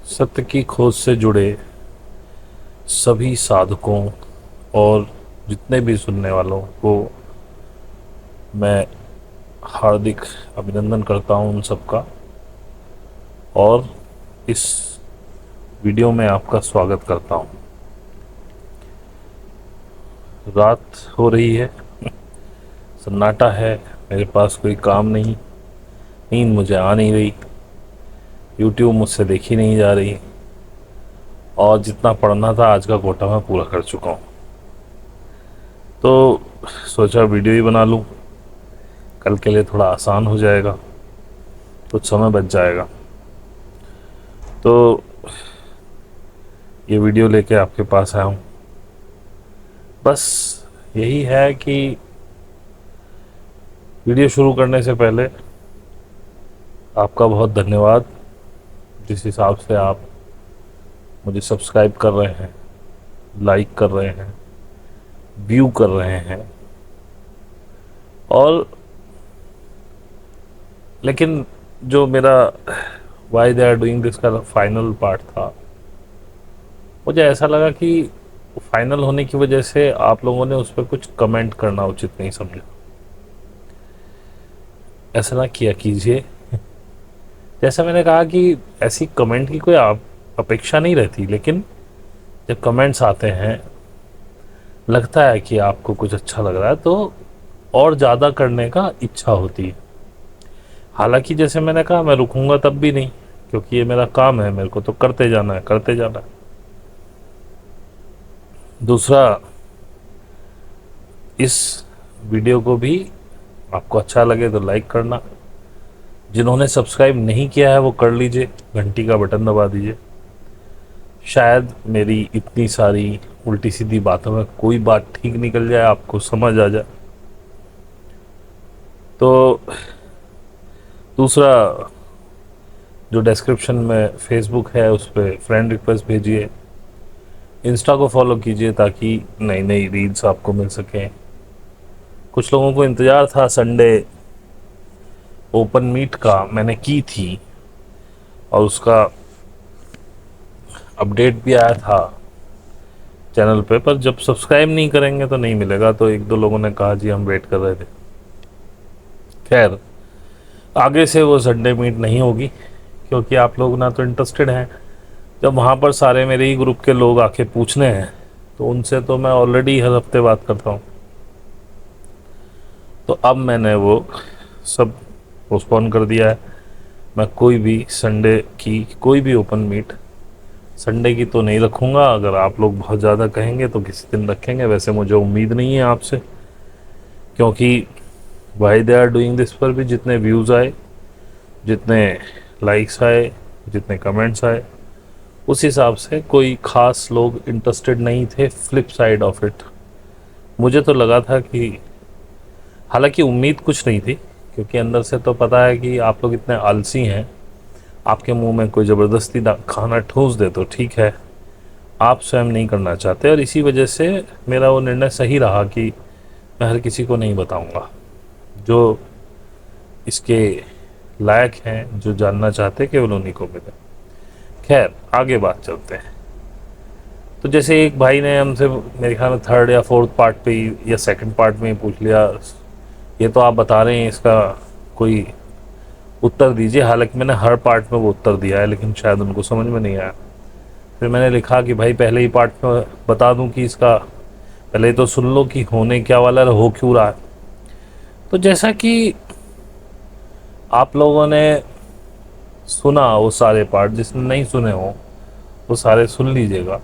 सत्य की खोज से जुड़े सभी साधकों और जितने भी सुनने वालों को मैं हार्दिक अभिनंदन करता हूं उन सबका। और इस वीडियो में आपका स्वागत करता हूं। रात हो रही है, सन्नाटा है, मेरे पास कोई काम नहीं, नींद मुझे आ नहीं रही, यूट्यूब मुझसे देखी नहीं जा रही और जितना पढ़ना था आज का कोटा मैं पूरा कर चुका हूं। तो सोचा वीडियो ही बना लूं, कल के लिए थोड़ा आसान हो जाएगा, कुछ समय बच जाएगा। तो ये वीडियो लेके आपके पास आया हूँ। बस यही है कि वीडियो शुरू करने से पहले आपका बहुत धन्यवाद, जिस हिसाब से आप मुझे सब्सक्राइब कर रहे हैं, लाइक कर रहे हैं, व्यू कर रहे हैं। और लेकिन जो मेरा why they are doing this का फाइनल पार्ट था, मुझे ऐसा लगा कि फाइनल होने की वजह से आप लोगों ने उस पर कुछ कमेंट करना उचित नहीं समझा। ऐसा ना किया कीजिए। जैसा मैंने कहा कि ऐसी कमेंट की कोई आप अपेक्षा नहीं रहती, लेकिन जब कमेंट्स आते हैं, लगता है कि आपको कुछ अच्छा लग रहा है तो और ज़्यादा करने का इच्छा होती है। हालांकि जैसे मैंने कहा, मैं रुकूंगा तब भी नहीं, क्योंकि ये मेरा काम है, मेरे को तो करते जाना है, करते जाना है। दूसरा, इस वीडियो को भी आपको अच्छा लगे तो लाइक करना, जिन्होंने सब्सक्राइब नहीं किया है वो कर लीजिए, घंटी का बटन दबा दीजिए। शायद मेरी इतनी सारी उल्टी सीधी बातों में कोई बात ठीक निकल जाए, आपको समझ आ जाए। तो दूसरा, जो डिस्क्रिप्शन में फेसबुक है उस पर फ्रेंड रिक्वेस्ट भेजिए, इंस्टा को फॉलो कीजिए ताकि नई नई रील्स आपको मिल सकें। कुछ लोगों को इंतज़ार था संडे ओपन मीट का, मैंने की थी और उसका अपडेट भी आया था चैनल पे, पर जब सब्सक्राइब नहीं करेंगे तो नहीं मिलेगा। तो एक दो लोगों ने कहा जी हम वेट कर रहे थे। खैर, आगे से वो संडे मीट नहीं होगी, क्योंकि आप लोग ना तो इंटरेस्टेड हैं। जब वहाँ पर सारे मेरे ही ग्रुप के लोग आके पूछने हैं तो उनसे तो मैं ऑलरेडी हर हफ्ते बात करता हूँ। तो अब मैंने वो सब पोस्टपोन कर दिया है। मैं कोई भी संडे की कोई भी ओपन मीट संडे की तो नहीं रखूँगा। अगर आप लोग बहुत ज़्यादा कहेंगे तो किसी दिन रखेंगे। वैसे मुझे उम्मीद नहीं है आपसे, क्योंकि why they are doing this पर भी जितने व्यूज़ आए, जितने लाइक्स आए, जितने कमेंट्स आए, उस हिसाब से कोई ख़ास लोग इंटरेस्टेड नहीं थे। फ्लिप साइड ऑफ इट, मुझे तो लगा था कि, हालांकि उम्मीद कुछ नहीं थी, क्योंकि अंदर से तो पता है कि आप लोग इतने आलसी हैं, आपके मुंह में कोई ज़बरदस्ती खाना ठूस दे तो ठीक है, आप स्वयं नहीं करना चाहते। और इसी वजह से मेरा वो निर्णय सही रहा कि मैं हर किसी को नहीं बताऊंगा। जो इसके लायक हैं, जो जानना चाहते, केवल उन्हीं को मिले। खैर, आगे बात चलते हैं। तो जैसे एक भाई ने हमसे मेरे ख्याल में थर्ड या फोर्थ पार्ट पे ही या सेकंड पार्ट में ही पूछ लिया, ये तो आप बता रहे हैं, इसका कोई उत्तर दीजिए। हालांकि मैंने हर पार्ट में वो उत्तर दिया है, लेकिन शायद उनको समझ में नहीं आया। फिर मैंने लिखा कि भाई पहले ही पार्ट में बता दूं कि इसका पहले तो सुन लो कि होने क्या वाला है, हो क्यों रहा है। तो जैसा कि आप लोगों ने सुना वो सारे पार्ट, जिसने नहीं सुने हो वो सारे सुन लीजिएगा।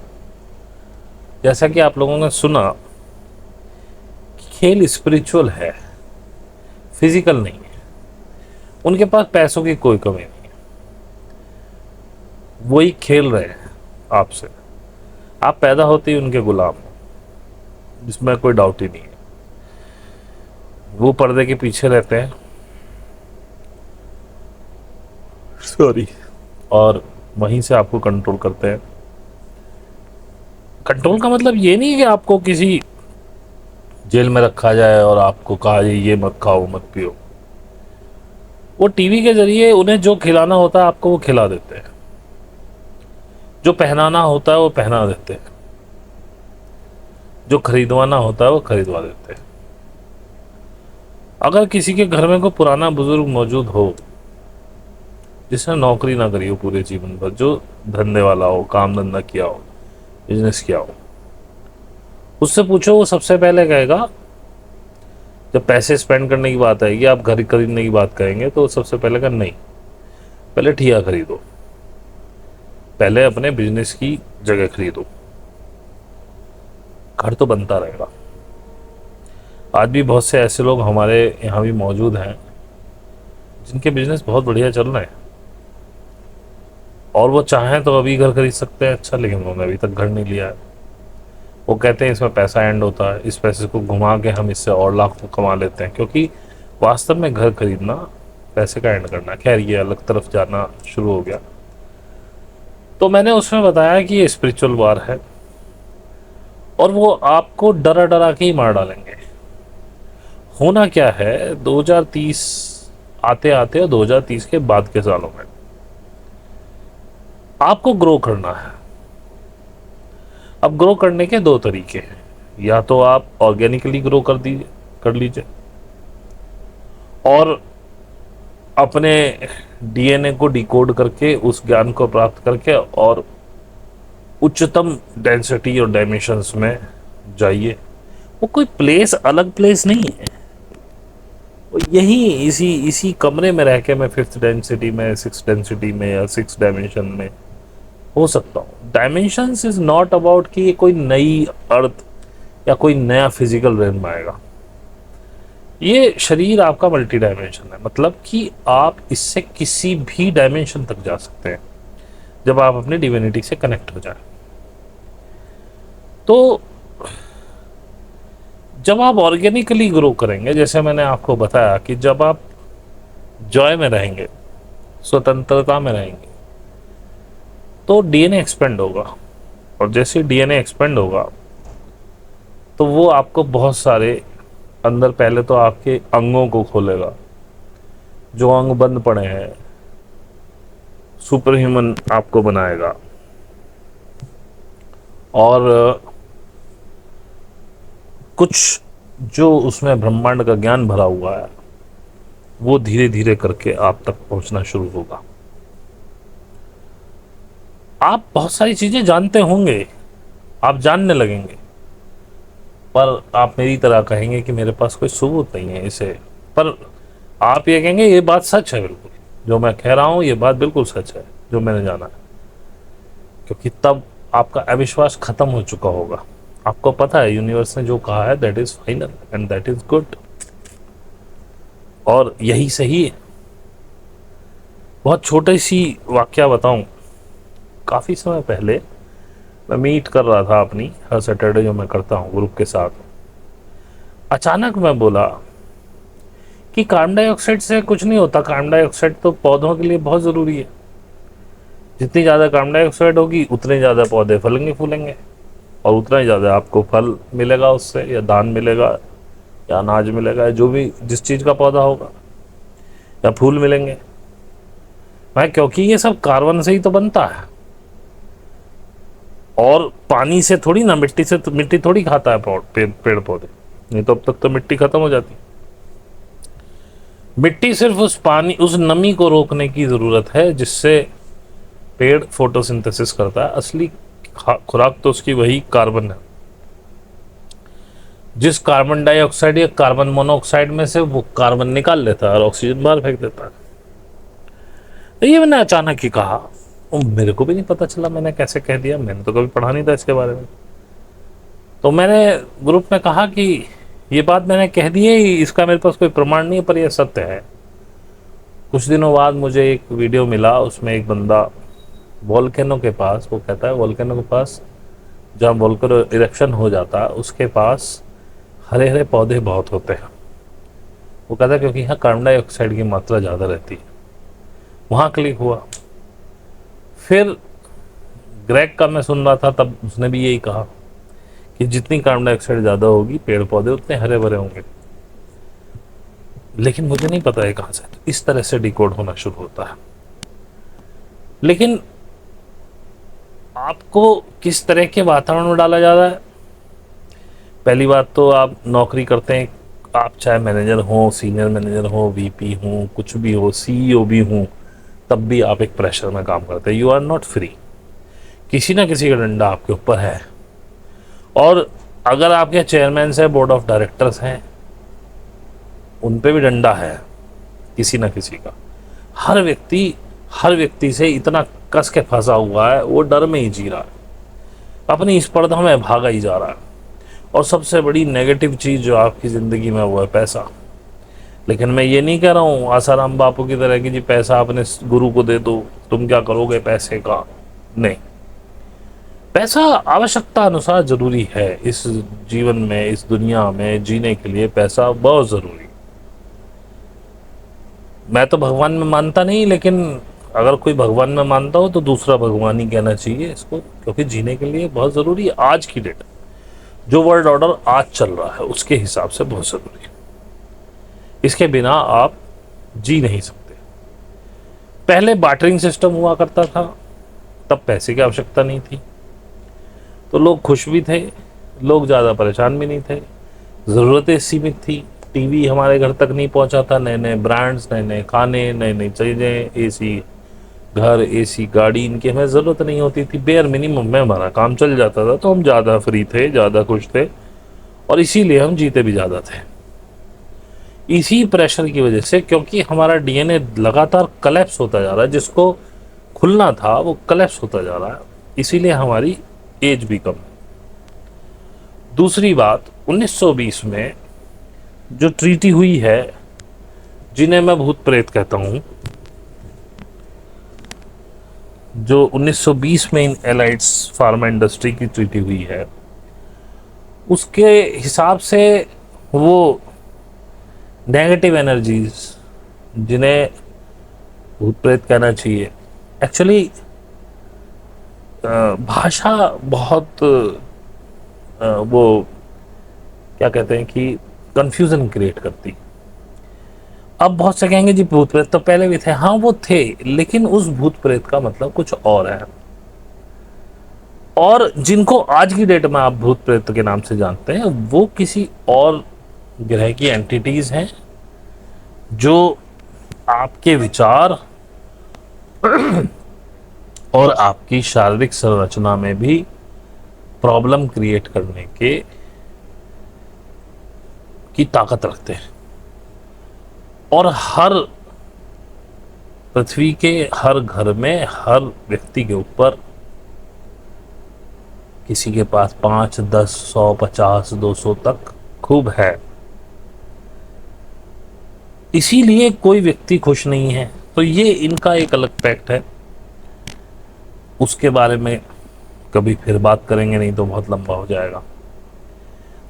जैसा कि आप लोगों ने सुना, खेल स्पिरिचुअल है, फिजिकल नहीं है। उनके पास पैसों की कोई कमी नहीं है, वही खेल रहे हैं आपसे। आप पैदा होते ही उनके गुलाम हो, जिसमें कोई डाउट ही नहीं है। वो पर्दे के पीछे रहते हैं, सॉरी, और वहीं से आपको कंट्रोल करते हैं। कंट्रोल का मतलब ये नहीं है कि आपको किसी जेल में रखा जाए और आपको कहा जाए ये मत खाओ मत पियो। वो टीवी के जरिए उन्हें जो खिलाना होता है आपको वो खिला देते हैं। जो पहनाना होता है वो पहना देते हैं, जो खरीदवाना होता है वो खरीदवा देते हैं। अगर किसी के घर में कोई पुराना बुजुर्ग मौजूद हो जिसने नौकरी ना करी हो पूरे जीवन भर, जो धंधे वाला हो, काम धंधा किया हो, बिजनेस किया हो, उससे पूछो वो सबसे पहले कहेगा, जब पैसे स्पेंड करने की बात आएगी, आप घर खरीदने की बात करेंगे तो सबसे पहले कहा नहीं, पहले ठिया खरीदो, पहले अपने बिजनेस की जगह खरीदो, घर तो बनता रहेगा। आज भी बहुत से ऐसे लोग हमारे यहाँ भी मौजूद हैं जिनके बिजनेस बहुत बढ़िया चल रहे हैं और वो चाहें तो अभी घर खरीद सकते हैं अच्छा, लेकिन उन्होंने अभी तक घर नहीं लिया है। वो कहते हैं इसमें पैसा एंड होता है, इस पैसे को घुमा के हम इससे और लाख कमा लेते हैं, क्योंकि वास्तव में घर खरीदना पैसे का एंड करना। खैर ये अलग तरफ जाना शुरू हो गया। तो मैंने उसमें बताया कि ये स्पिरिचुअल वार है और वो आपको डरा डरा के ही मार डालेंगे। होना क्या है, 2030 आते आते और 2030 के बाद के सालों में आपको ग्रो करना है। अब ग्रो करने के दो तरीके हैं, या तो आप ऑर्गेनिकली ग्रो कर लीजिए और अपने डीएनए को डिकोड करके उस ज्ञान को प्राप्त करके और उच्चतम डेंसिटी और डायमेंशंस में जाइए। वो कोई प्लेस अलग प्लेस नहीं है, वो यही इसी इसी कमरे में रह के मैं फिफ्थ डेंसिटी में, सिक्स डेंसिटी में या सिक्स डायमेंशन में हो सकता हूँ। डायमेंशंस इज नॉट अबाउट कि ये कोई नई अर्थ या कोई नया फिजिकल रेल्म आएगा। ये शरीर आपका मल्टी डायमेंशन है, मतलब कि आप इससे किसी भी डायमेंशन तक जा सकते हैं जब आप अपनी डिविनिटी से कनेक्ट हो जाए। तो जब आप ऑर्गेनिकली ग्रो करेंगे, जैसे मैंने आपको बताया कि जब आप जॉय में रहेंगे, स्वतंत्रता में रहेंगे, तो डीएनए एक्सपेंड होगा और जैसे डीएनए एक्सपेंड होगा तो वो आपको बहुत सारे अंदर, पहले तो आपके अंगों को खोलेगा, जो अंग बंद पड़े हैं, सुपर ह्यूमन आपको बनाएगा और कुछ जो उसमें ब्रह्मांड का ज्ञान भरा हुआ है वो धीरे धीरे करके आप तक पहुंचना शुरू होगा। आप बहुत सारी चीजें जानते होंगे, आप जानने लगेंगे, पर आप मेरी तरह कहेंगे कि मेरे पास कोई सबूत नहीं है इसे, पर आप ये कहेंगे ये बात सच है, बिल्कुल जो मैं कह रहा हूं ये बात बिल्कुल सच है जो मैंने जाना है, क्योंकि तब आपका अविश्वास खत्म हो चुका होगा। आपको पता है यूनिवर्स ने जो कहा है that is final and that is good, और यही सही है। बहुत छोटी सी वाक्या बताऊं, काफ़ी समय पहले मैं मीट कर रहा था अपनी, हर सैटरडे जो मैं करता हूँ ग्रुप के साथ, अचानक मैं बोला कि कार्बन डाइऑक्साइड से कुछ नहीं होता, कार्बन डाइऑक्साइड तो पौधों के लिए बहुत ज़रूरी है, जितनी ज़्यादा कार्बन डाइऑक्साइड होगी उतने ज़्यादा पौधे फलेंगे फूलेंगे और उतना ही ज़्यादा आपको फल मिलेगा उससे, या दान मिलेगा या अनाज मिलेगा, जो भी जिस चीज़ का पौधा होगा, या फूल मिलेंगे। मैं क्योंकि ये सब कार्बन से ही तो बनता है और पानी से थोड़ी ना, मिट्टी से तो, मिट्टी थोड़ी खाता है पेड़ पौधे, नहीं तो अब तक तो मिट्टी खत्म हो जाती। मिट्टी सिर्फ उस पानी, उस नमी को रोकने की जरूरत है जिससे पेड़ फोटोसिंथेसिस करता है। असली खुराक तो उसकी वही कार्बन है, जिस कार्बन डाइऑक्साइड या कार्बन मोनोऑक्साइड में से वो कार्बन निकाल लेता है और ऑक्सीजन बाहर फेंक देता है। तो ये मैंने अचानक ही कहा, मेरे को भी नहीं पता चला मैंने कैसे कह दिया, मैंने तो कभी पढ़ा नहीं था इसके बारे में। तो मैंने ग्रुप में कहा कि ये बात मैंने कह दी है, इसका मेरे पास कोई प्रमाण नहीं है पर यह सत्य है। कुछ दिनों बाद मुझे एक वीडियो मिला, उसमें एक बंदा वोल्केनो के पास, वो कहता है वोल्केनो के पास जहाँ वोल्केनो इरेक्शन हो जाता है उसके पास हरे हरे पौधे बहुत होते हैं। वो कहता है क्योंकि यहाँ कार्बन डाइऑक्साइड की मात्रा ज़्यादा रहती है। वहाँ क्लिक हुआ। फिर ग्रेग का मैं सुन रहा था, तब उसने भी यही कहा कि जितनी कार्बन डाइऑक्साइड ज़्यादा होगी पेड़ पौधे उतने हरे भरे होंगे। लेकिन मुझे नहीं पता है कहाँ से, तो इस तरह से डिकोड होना शुरू होता है। लेकिन आपको किस तरह के वातावरण में डाला जा रहा है। पहली बात तो आप नौकरी करते हैं, आप चाहे मैनेजर हो, सीनियर मैनेजर हो, वीपी हो, कुछ भी हो, सीईओ भी हो, तब भी आप एक प्रेशर में काम करते हैं। यू आर नॉट फ्री, किसी ना किसी का डंडा आपके ऊपर है। और अगर आपके चेयरमैन है, बोर्ड ऑफ डायरेक्टर्स हैं, उन पे भी डंडा है किसी ना किसी का। हर व्यक्ति से इतना कस के फंसा हुआ है, वो डर में ही जी रहा है, अपनी स्पर्धा में भागा ही जा रहा है। और सबसे बड़ी नेगेटिव चीज़ जो आपकी ज़िंदगी में वो है पैसा। लेकिन मैं ये नहीं कह रहा हूँ आसाराम बापू की तरह कि जी पैसा अपने गुरु को दे दो, तुम क्या करोगे पैसे का। नहीं, पैसा आवश्यकता अनुसार जरूरी है। इस जीवन में, इस दुनिया में जीने के लिए पैसा बहुत ज़रूरी। मैं तो भगवान में मानता नहीं, लेकिन अगर कोई भगवान में मानता हो तो दूसरा भगवान ही कहना चाहिए इसको, क्योंकि जीने के लिए बहुत ज़रूरी है। आज की डेट, जो वर्ल्ड ऑर्डर आज चल रहा है उसके हिसाब से बहुत ज़रूरी है। इसके बिना आप जी नहीं सकते। पहले बार्टरिंग सिस्टम हुआ करता था, तब पैसे की आवश्यकता नहीं थी, तो लोग खुश भी थे, लोग ज़्यादा परेशान भी नहीं थे, ज़रूरतें सीमित थी। टीवी हमारे घर तक नहीं पहुंचा था, नए नए ब्रांड्स, नए नए खाने, नई नई चीज़ें, एसी घर, एसी गाड़ी, इनकी हमें ज़रूरत नहीं होती थी। बेयर मिनिमम में हमारा काम चल जाता था, तो हम ज़्यादा फ्री थे, ज़्यादा खुश थे, और इसीलिए हम जीते भी ज़्यादा थे। इसी प्रेशर की वजह से, क्योंकि हमारा डीएनए लगातार कलेप्स होता जा रहा है, जिसको खुलना था वो कलेप्स होता जा रहा है, इसीलिए हमारी एज भी कम है। दूसरी बात, 1920 में जो ट्रीटी हुई है, जिन्हें मैं भूत प्रेत कहता हूं, जो 1920 में इन एलाइड्स फार्मा इंडस्ट्री की ट्रीटी हुई है, उसके हिसाब से वो नेगेटिव एनर्जीज, जिन्हें भूत प्रेत कहना चाहिए, एक्चुअली भाषा बहुत वो क्या कहते हैं कि कंफ्यूजन क्रिएट करती। अब बहुत से कहेंगे जी भूत प्रेत तो पहले भी थे। हाँ वो थे, लेकिन उस भूत प्रेत का मतलब कुछ और है। और जिनको आज की डेट में आप भूत प्रेत के नाम से जानते हैं, वो किसी और ग्रह की एंटिटीज हैं, जो आपके विचार और आपकी शारीरिक संरचना में भी प्रॉब्लम क्रिएट करने की ताकत रखते हैं। और हर पृथ्वी के हर घर में, हर व्यक्ति के ऊपर, किसी के पास 5, 10, 100, 50, 200 तक खूब है। इसीलिए कोई व्यक्ति खुश नहीं है। तो ये इनका एक अलग फैक्ट है, उसके बारे में कभी फिर बात करेंगे, नहीं तो बहुत लंबा हो जाएगा।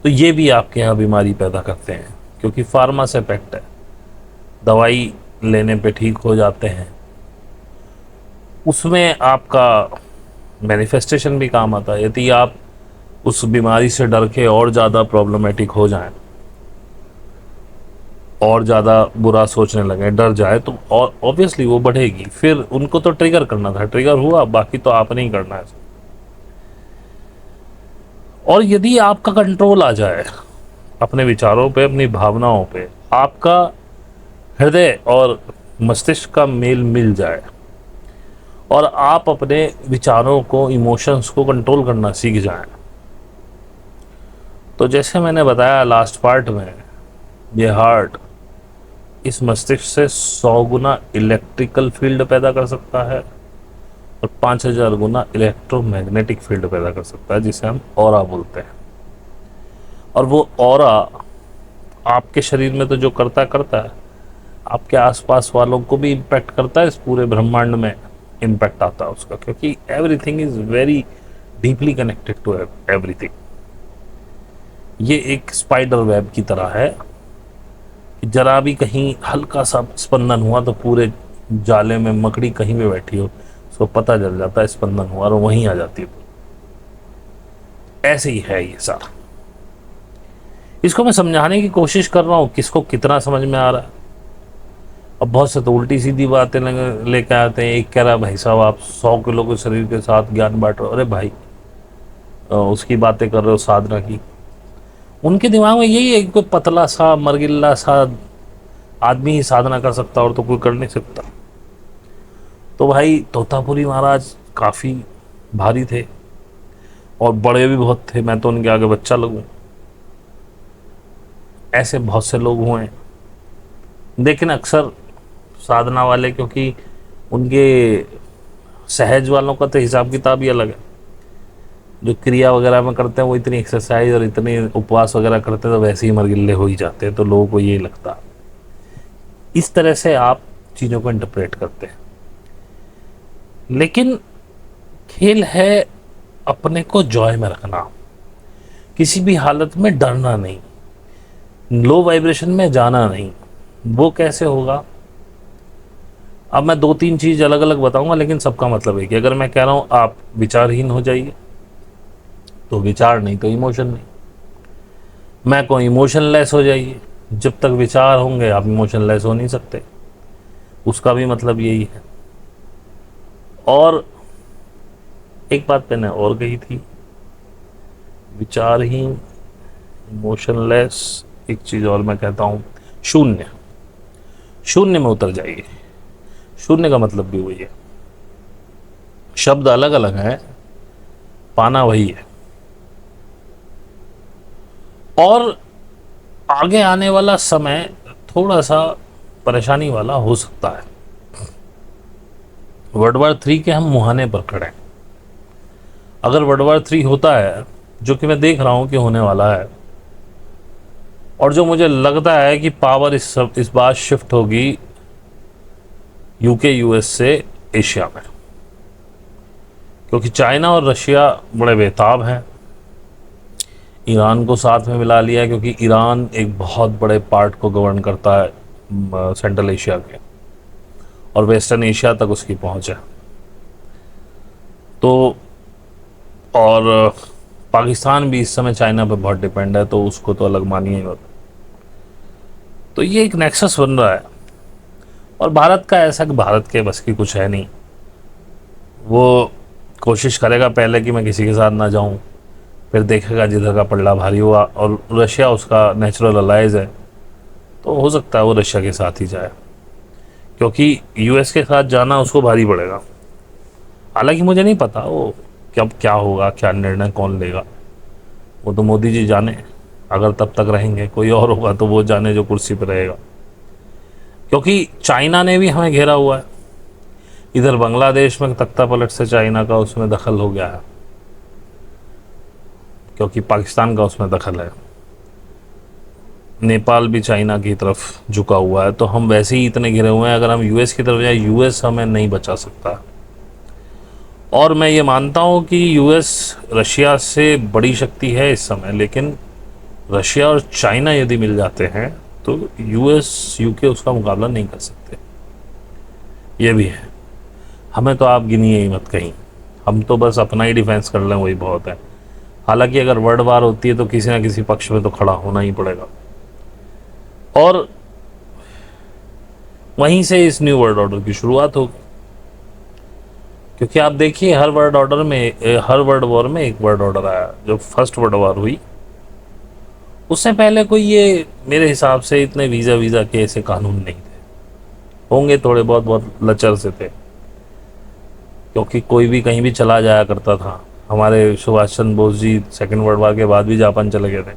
तो ये भी आपके यहाँ बीमारी पैदा करते हैं, क्योंकि फार्मा से इफेक्ट है, दवाई लेने पे ठीक हो जाते हैं, उसमें आपका मैनिफेस्टेशन भी काम आता है। यदि आप उस बीमारी से डर के और ज़्यादा प्रॉब्लमेटिक हो जाएं, और ज़्यादा बुरा सोचने लगे, डर जाए, तो और ऑब्वियसली वो बढ़ेगी। फिर उनको तो ट्रिगर करना था, ट्रिगर हुआ, बाकी तो आपने ही करना है। और यदि आपका कंट्रोल आ जाए अपने विचारों पे, अपनी भावनाओं पे, आपका हृदय और मस्तिष्क का मेल मिल जाए, और आप अपने विचारों को, इमोशंस को कंट्रोल करना सीख जाएं, तो जैसे मैंने बताया लास्ट पार्ट में, ये हार्ट इस मस्तिष्क से 100 गुना इलेक्ट्रिकल फील्ड पैदा कर सकता है, और 5000 गुना इलेक्ट्रोमैग्नेटिक फील्ड पैदा कर सकता है, जिसे हम ऑरा बोलते हैं। और वो ऑरा आपके शरीर में तो जो करता है, आपके आसपास वालों को भी इम्पैक्ट करता है, इस पूरे ब्रह्मांड में इम्पैक्ट आता है उसका, क्योंकि everything is very deeply connected to everything. ये एक स्पाइडर वेब की तरह है कि जरा भी कहीं हल्का सा स्पंदन हुआ तो पूरे जाले में मकड़ी कहीं भी बैठी हो, उसको पता चल जाता है स्पंदन हुआ, और वहीं आ जाती है। ऐसे ही है ये सारा। इसको मैं समझाने की कोशिश कर रहा हूँ, किसको कितना समझ में आ रहा है। अब बहुत से तो उल्टी सीधी बातें लेकर आते हैं। एक कह रहा भाई साहब आप 100 किलो के शरीर के साथ ज्ञान बांट रहे हो। अरे भाई उसकी बातें कर रहे हो साधना की। उनके दिमाग में यही है कि कोई पतला सा मरगिल्ला सा आदमी ही साधना कर सकता और तो कोई कर नहीं सकता। तो भाई तोतापुरी महाराज काफ़ी भारी थे और बड़े भी बहुत थे, मैं तो उनके आगे बच्चा लगूं। ऐसे बहुत से लोग हुए हैं, लेकिन अक्सर साधना वाले, क्योंकि उनके सहज वालों का तो हिसाब किताब ही अलग है। जो क्रिया वगैरह में करते हैं वो इतनी एक्सरसाइज और इतने उपवास वगैरह करते हैं तो वैसे ही मरगिल्ले हो ही जाते हैं। तो लोगों को यही लगता है। इस तरह से आप चीज़ों को इंटरप्रेट करते हैं। लेकिन खेल है अपने को जॉय में रखना, किसी भी हालत में डरना नहीं, लो वाइब्रेशन में जाना नहीं। वो कैसे होगा? अब मैं 2-3 चीज़ अलग अलग बताऊंगा, लेकिन सबका मतलब है कि अगर मैं कह रहा हूं आप विचारहीन हो जाइए, तो विचार नहीं तो इमोशन नहीं। मैं कहूँ इमोशनलेस हो जाइए, जब तक विचार होंगे आप इमोशनलेस हो नहीं सकते। उसका भी मतलब यही है। और एक बात मैंने और कही थी, विचारहीन, इमोशनलेस, एक चीज़ और मैं कहता हूँ, शून्य। शून्य में उतर जाइए। शून्य का मतलब भी वही है, शब्द अलग अलग हैं, पाना वही है। और आगे आने वाला समय थोड़ा सा परेशानी वाला हो सकता है। वर्ल्ड वॉर 3 के हम मुहाने पर खड़े हैं। अगर वर्ल्ड वॉर 3 होता है, जो कि मैं देख रहा हूं कि होने वाला है, और जो मुझे लगता है कि पावर इस बार शिफ्ट होगी यूके यूएस से एशिया में, क्योंकि चाइना और रशिया बड़े बेताब हैं। ईरान को साथ में मिला लिया, क्योंकि ईरान एक बहुत बड़े पार्ट को गवर्न करता है सेंट्रल एशिया के, और वेस्टर्न एशिया तक उसकी पहुंच है। तो और पाकिस्तान भी इस समय चाइना पे बहुत डिपेंड है, तो उसको तो अलग मानिए ही मत। तो ये एक नेक्सस बन रहा है। और भारत का ऐसा कि भारत के बस की कुछ है नहीं। वो कोशिश करेगा पहले कि मैं किसी के साथ ना जाऊं, फिर देखेगा जिधर का पल्ला भारी हुआ, और रशिया उसका नेचुरल अलाइज है, तो हो सकता है वो रशिया के साथ ही जाए, क्योंकि यूएस के साथ जाना उसको भारी पड़ेगा। हालांकि मुझे नहीं पता वो कब क्या होगा, क्या निर्णय कौन लेगा, वो तो मोदी जी जाने। अगर तब तक रहेंगे, कोई और होगा तो वो जाने जो कुर्सी पर रहेगा। क्योंकि चाइना ने भी हमें घेरा हुआ है। इधर बांग्लादेश में तख्ता पलट से चाइना का उसमें दखल हो गया है, क्योंकि पाकिस्तान का उसमें दखल है। नेपाल भी चाइना की तरफ झुका हुआ है, तो हम वैसे ही इतने घिरे हुए हैं। अगर हम यूएस की तरफ जाए, यूएस हमें नहीं बचा सकता। और मैं ये मानता हूँ कि यूएस रशिया से बड़ी शक्ति है इस समय, लेकिन रशिया और चाइना यदि मिल जाते हैं तो यूएस यूके उसका मुकाबला नहीं कर सकते। ये भी है। हमें तो आप गिनिए ही मत कहीं, हम तो बस अपना ही डिफेंस कर लें, वही बहुत है। हालांकि अगर वर्ल्ड वार होती है तो किसी ना किसी पक्ष में तो खड़ा होना ही पड़ेगा, और वहीं से इस न्यू वर्ल्ड ऑर्डर की शुरुआत होगी। क्योंकि आप देखिए, हर वर्ल्ड वॉर में एक वर्ल्ड ऑर्डर आया। जो फर्स्ट वर्ल्ड वॉर हुई उससे पहले कोई ये मेरे हिसाब से इतने वीज़ा वीज़ा के ऐसे कानून नहीं थे। होंगे थोड़े बहुत, बहुत लचर से थे, क्योंकि कोई भी कहीं भी चला जाया करता था। हमारे Subhash Chandra Bose ji second world war के बाद भी जापान चले गए थे,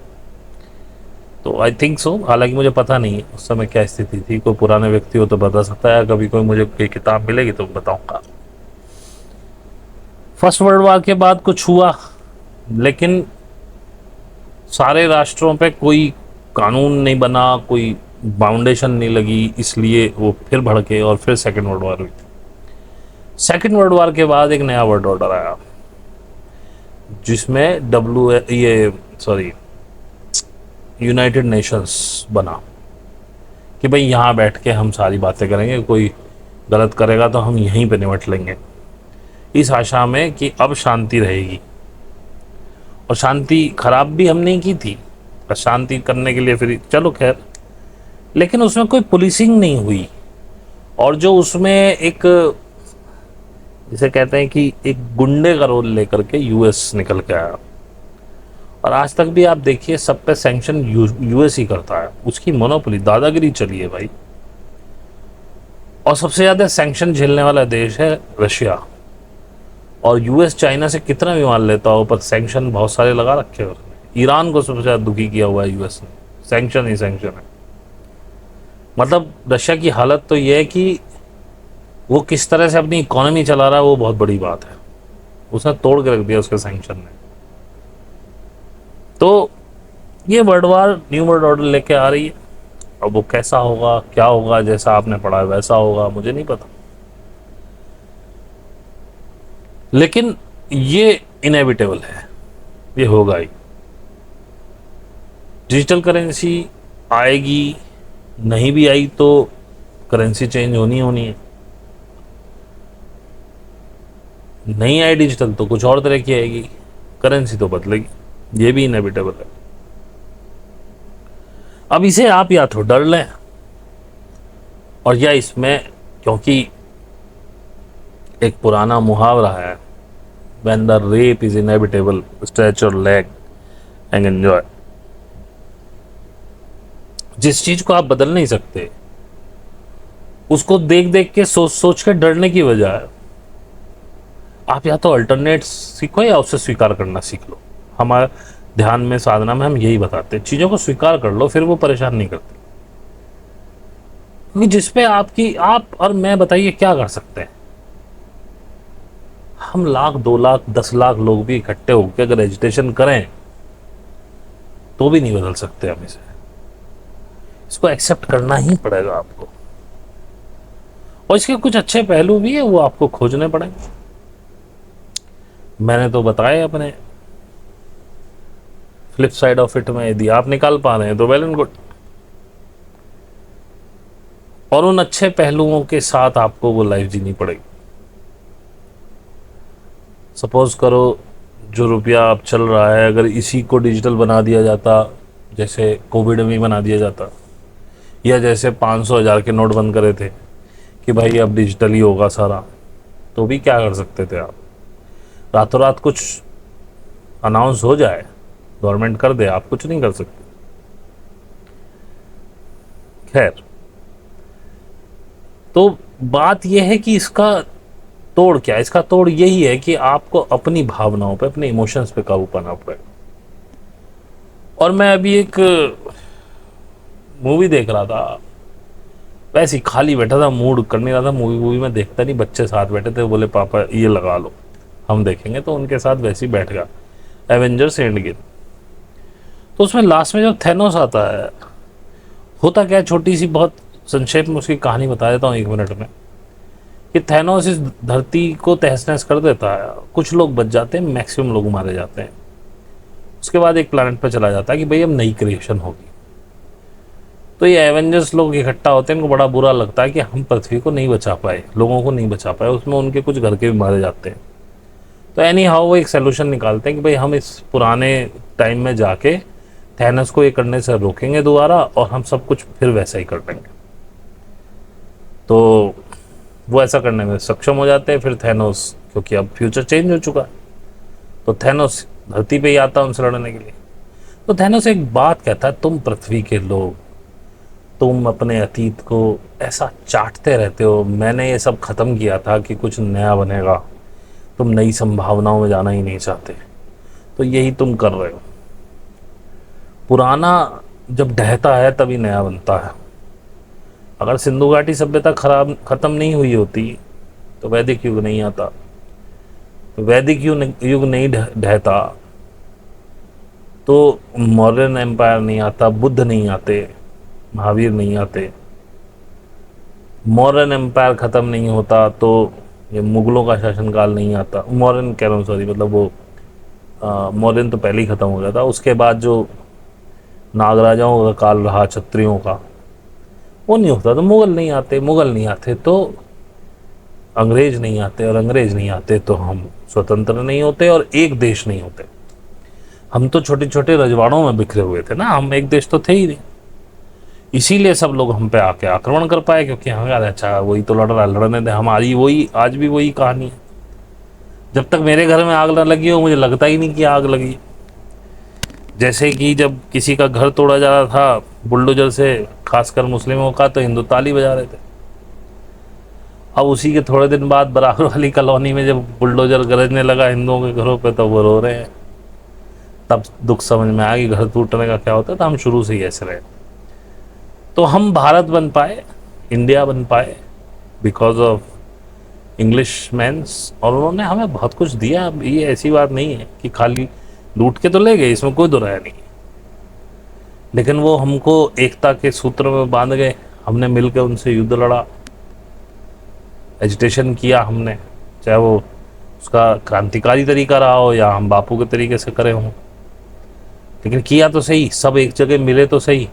तो आई थिंक सो। हालांकि मुझे पता नहीं है उस समय क्या स्थिति थी, कोई पुराने व्यक्ति हो तो बता सकता है। कभी कोई मुझे कोई किताब मिलेगी तो बताऊंगा। फर्स्ट वर्ल्ड वॉर के बाद कुछ हुआ, लेकिन सारे राष्ट्रों पे कोई कानून नहीं बना, कोई बाउंडेशन नहीं लगी, इसलिए वो फिर भड़के और फिर सेकेंड वर्ल्ड वॉर हुई। सेकेंड वर्ल्ड वॉर के बाद एक नया वर्ल्ड ऑर्डर आया, जिसमें यूनाइटेड नेशंस बना, कि भाई यहाँ बैठ के हम सारी बातें करेंगे, कोई गलत करेगा तो हम यहीं पे निपट लेंगे, इस आशा में कि अब शांति रहेगी। और शांति खराब भी हम नहीं की थी, शांति करने के लिए फिर चलो खैर, लेकिन उसमें कोई पुलिसिंग नहीं हुई। और जो उसमें एक, जिसे कहते हैं कि एक गुंडे का रोल लेकर के यूएस निकल के आया। और आज तक भी आप देखिए सब पे सैंक्शन यूएस ही करता है, उसकी मोनोपोली, दादागिरी चली है भाई। और सबसे ज़्यादा सैंक्शन झेलने वाला देश है रशिया। और यूएस चाइना से कितना भी माल लेता हो, पर सैंक्शन बहुत सारे लगा रखे हैं उसने। ईरान को सबसे ज़्यादा दुखी किया हुआ है यूएस ने, सैंक्शन ही सैंक्शन है। मतलब रशिया की हालत तो ये है कि वो किस तरह से अपनी इकोनॉमी चला रहा है, वो बहुत बड़ी बात है। उसने तोड़ के रख दिया उसके सैंक्शन ने। तो ये world war, new world order लेके आ रही है। अब वो कैसा होगा, क्या होगा, जैसा आपने पढ़ा है वैसा होगा, मुझे नहीं पता। लेकिन ये इनएविटेबल है, ये होगा ही। डिजिटल करेंसी आएगी, नहीं भी आई तो करेंसी चेंज होनी होनी है। नहीं आई डिजिटल तो कुछ और तरह की आएगी, करेंसी तो बदलेगी, ये भी इनएविटेबल है। अब इसे आप या तो डर लें, और या इसमें, क्योंकि एक पुराना मुहावरा है, when the rape is inevitable stretch your leg and enjoy। जिस चीज को आप बदल नहीं सकते, उसको देख देख के सोच सोच के डरने की बजाय आप या तो अल्टरनेट सीखो या उसे स्वीकार करना सीख लो। हमारे ध्यान में, साधना में हम यही बताते हैं, चीजों को स्वीकार कर लो, फिर वो परेशान नहीं करती। क्योंकि जिसपे आपकी, आप और मैं, बताइए क्या कर सकते हैं। हम 1,00,000, 2,00,000, 10,00,000 लोग भी इकट्ठे होकर अगर एजिटेशन करें तो भी नहीं बदल सकते हम इसे। इसको एक्सेप्ट करना ही पड़ेगा आपको। और इसके कुछ अच्छे पहलू भी है, वो आपको खोजने पड़ेंगे। मैंने तो बताया अपने फ्लिप साइड ऑफ इट में, यदि आप निकाल पा रहे हैं तो वेल एंड गुड। और उन अच्छे पहलुओं के साथ आपको वो लाइफ जीनी पड़ेगी। सपोज करो जो रुपया अब चल रहा है, अगर इसी को डिजिटल बना दिया जाता, जैसे कोविड में बना दिया जाता, या जैसे 500 हज़ार के नोट बंद करे थे कि भाई अब डिजिटल ही होगा सारा, तो भी क्या कर सकते थे आप। रातों रात कुछ अनाउंस हो जाए, गवर्नमेंट कर दे, आप कुछ नहीं कर सकते। खैर, तो बात यह है कि इसका तोड़ क्या है। इसका तोड़ यही है कि आपको अपनी भावनाओं पे, अपने इमोशंस पे काबू पाना पड़ेगा। और मैं अभी एक मूवी देख रहा था, वैसे ही खाली बैठा था, मूड कर नहीं रहा था। मूवी में देखता नहीं, बच्चे साथ बैठे थे, बोले पापा ये लगा लो हम देखेंगे, तो उनके साथ वैसे ही बैठ गया। Avengers end game. तो उसमें लास्ट में जब थैनोस आता है, होता क्या है, छोटी सी बहुत संक्षेप में उसकी कहानी बता देता हूँ 1 मिनट में, कि थैनोस इस धरती को तहस नहस कर देता है। कुछ लोग बच जाते हैं, मैक्सिमम लोग मारे जाते हैं। उसके बाद एक प्लैनेट पर चला जाता है कि भाई अब नई क्रिएशन होगी। तो ये एवेंजर्स लोग इकट्ठा होते हैं, इनको बड़ा बुरा लगता है कि हम पृथ्वी को नहीं बचा पाए, लोगों को नहीं बचा पाए, उसमें उनके कुछ घर के भी मारे जाते हैं। तो एनी हाउ वो एक सोल्यूशन निकालते हैं कि भाई हम इस पुराने टाइम में जाके थैनोस को ये करने से रोकेंगे दोबारा, और हम सब कुछ फिर वैसा ही कर देंगे। तो वो ऐसा करने में सक्षम हो जाते हैं। फिर थैनोस, क्योंकि अब फ्यूचर चेंज हो चुका है, तो थैनोस धरती पे ही आता है उनसे लड़ने के लिए। तो थैनोस एक बात कहता है, तुम पृथ्वी के लोग, तुम अपने अतीत को ऐसा चाटते रहते हो, मैंने ये सब खत्म किया था कि कुछ नया बनेगा, तुम नई संभावनाओं में जाना ही नहीं चाहते, तो यही तुम कर रहे हो। पुराना जब ढहता है तभी नया बनता है। अगर सिंधु घाटी सभ्यता खत्म नहीं हुई होती तो वैदिक युग नहीं आता, वैदिक युग नहीं ढहता तो मौर्यन एम्पायर नहीं आता, बुद्ध नहीं आते, महावीर नहीं आते। मौर्यन एम्पायर ख़त्म नहीं होता तो ये मुगलों का शासनकाल नहीं आता। मौर्यन कह रहा हूँ, सॉरी, मतलब वो मौर्यन तो पहले ही ख़त्म हो गया था। उसके बाद जो नागराजाओं का काल रहा, क्षत्रियों का, वो नहीं होता तो मुगल नहीं आते, मुगल नहीं आते तो अंग्रेज नहीं आते, और अंग्रेज नहीं आते तो हम स्वतंत्र नहीं होते और एक देश नहीं होते। हम तो छोटे छोटे रजवाड़ों में बिखरे हुए थे ना, हम एक देश तो थे ही नहीं। इसीलिए सब लोग हम पे आके आक्रमण कर पाए, क्योंकि हमें यार अच्छा वही तो लड़ रहा, लड़ने दे, हमारी वही आज भी वही कहानी है। जब तक मेरे घर में आग ना लगी हो मुझे लगता ही नहीं कि आग लगी। जैसे कि जब किसी का घर तोड़ा जा रहा था बुलडोजर से, खासकर मुस्लिमों का, तो हिंदू ताली बजा रहे थे। अब उसी के थोड़े दिन बाद बराबर वाली कॉलोनी में जब बुलडोजर गरजने लगा हिंदुओं के घरों पे, तो वो रो रहे हैं। तब दुख समझ में आया कि घर टूटने का क्या होता है। तो हम शुरू से ही ऐसे रहे। तो हम भारत बन पाए, इंडिया बन पाए बिकॉज ऑफ इंग्लिश मैन्स, और उन्होंने हमें बहुत कुछ दिया। ये ऐसी बात नहीं है कि खाली लूट के तो ले गए, इसमें कोई दो राय नहीं, लेकिन वो हमको एकता के सूत्र में बांध गए। हमने मिलकर उनसे युद्ध लड़ा, एजिटेशन किया हमने, चाहे वो उसका क्रांतिकारी तरीका रहा हो या हम बापू के तरीके से करे हों, लेकिन किया तो सही, सब एक जगह मिले तो सही।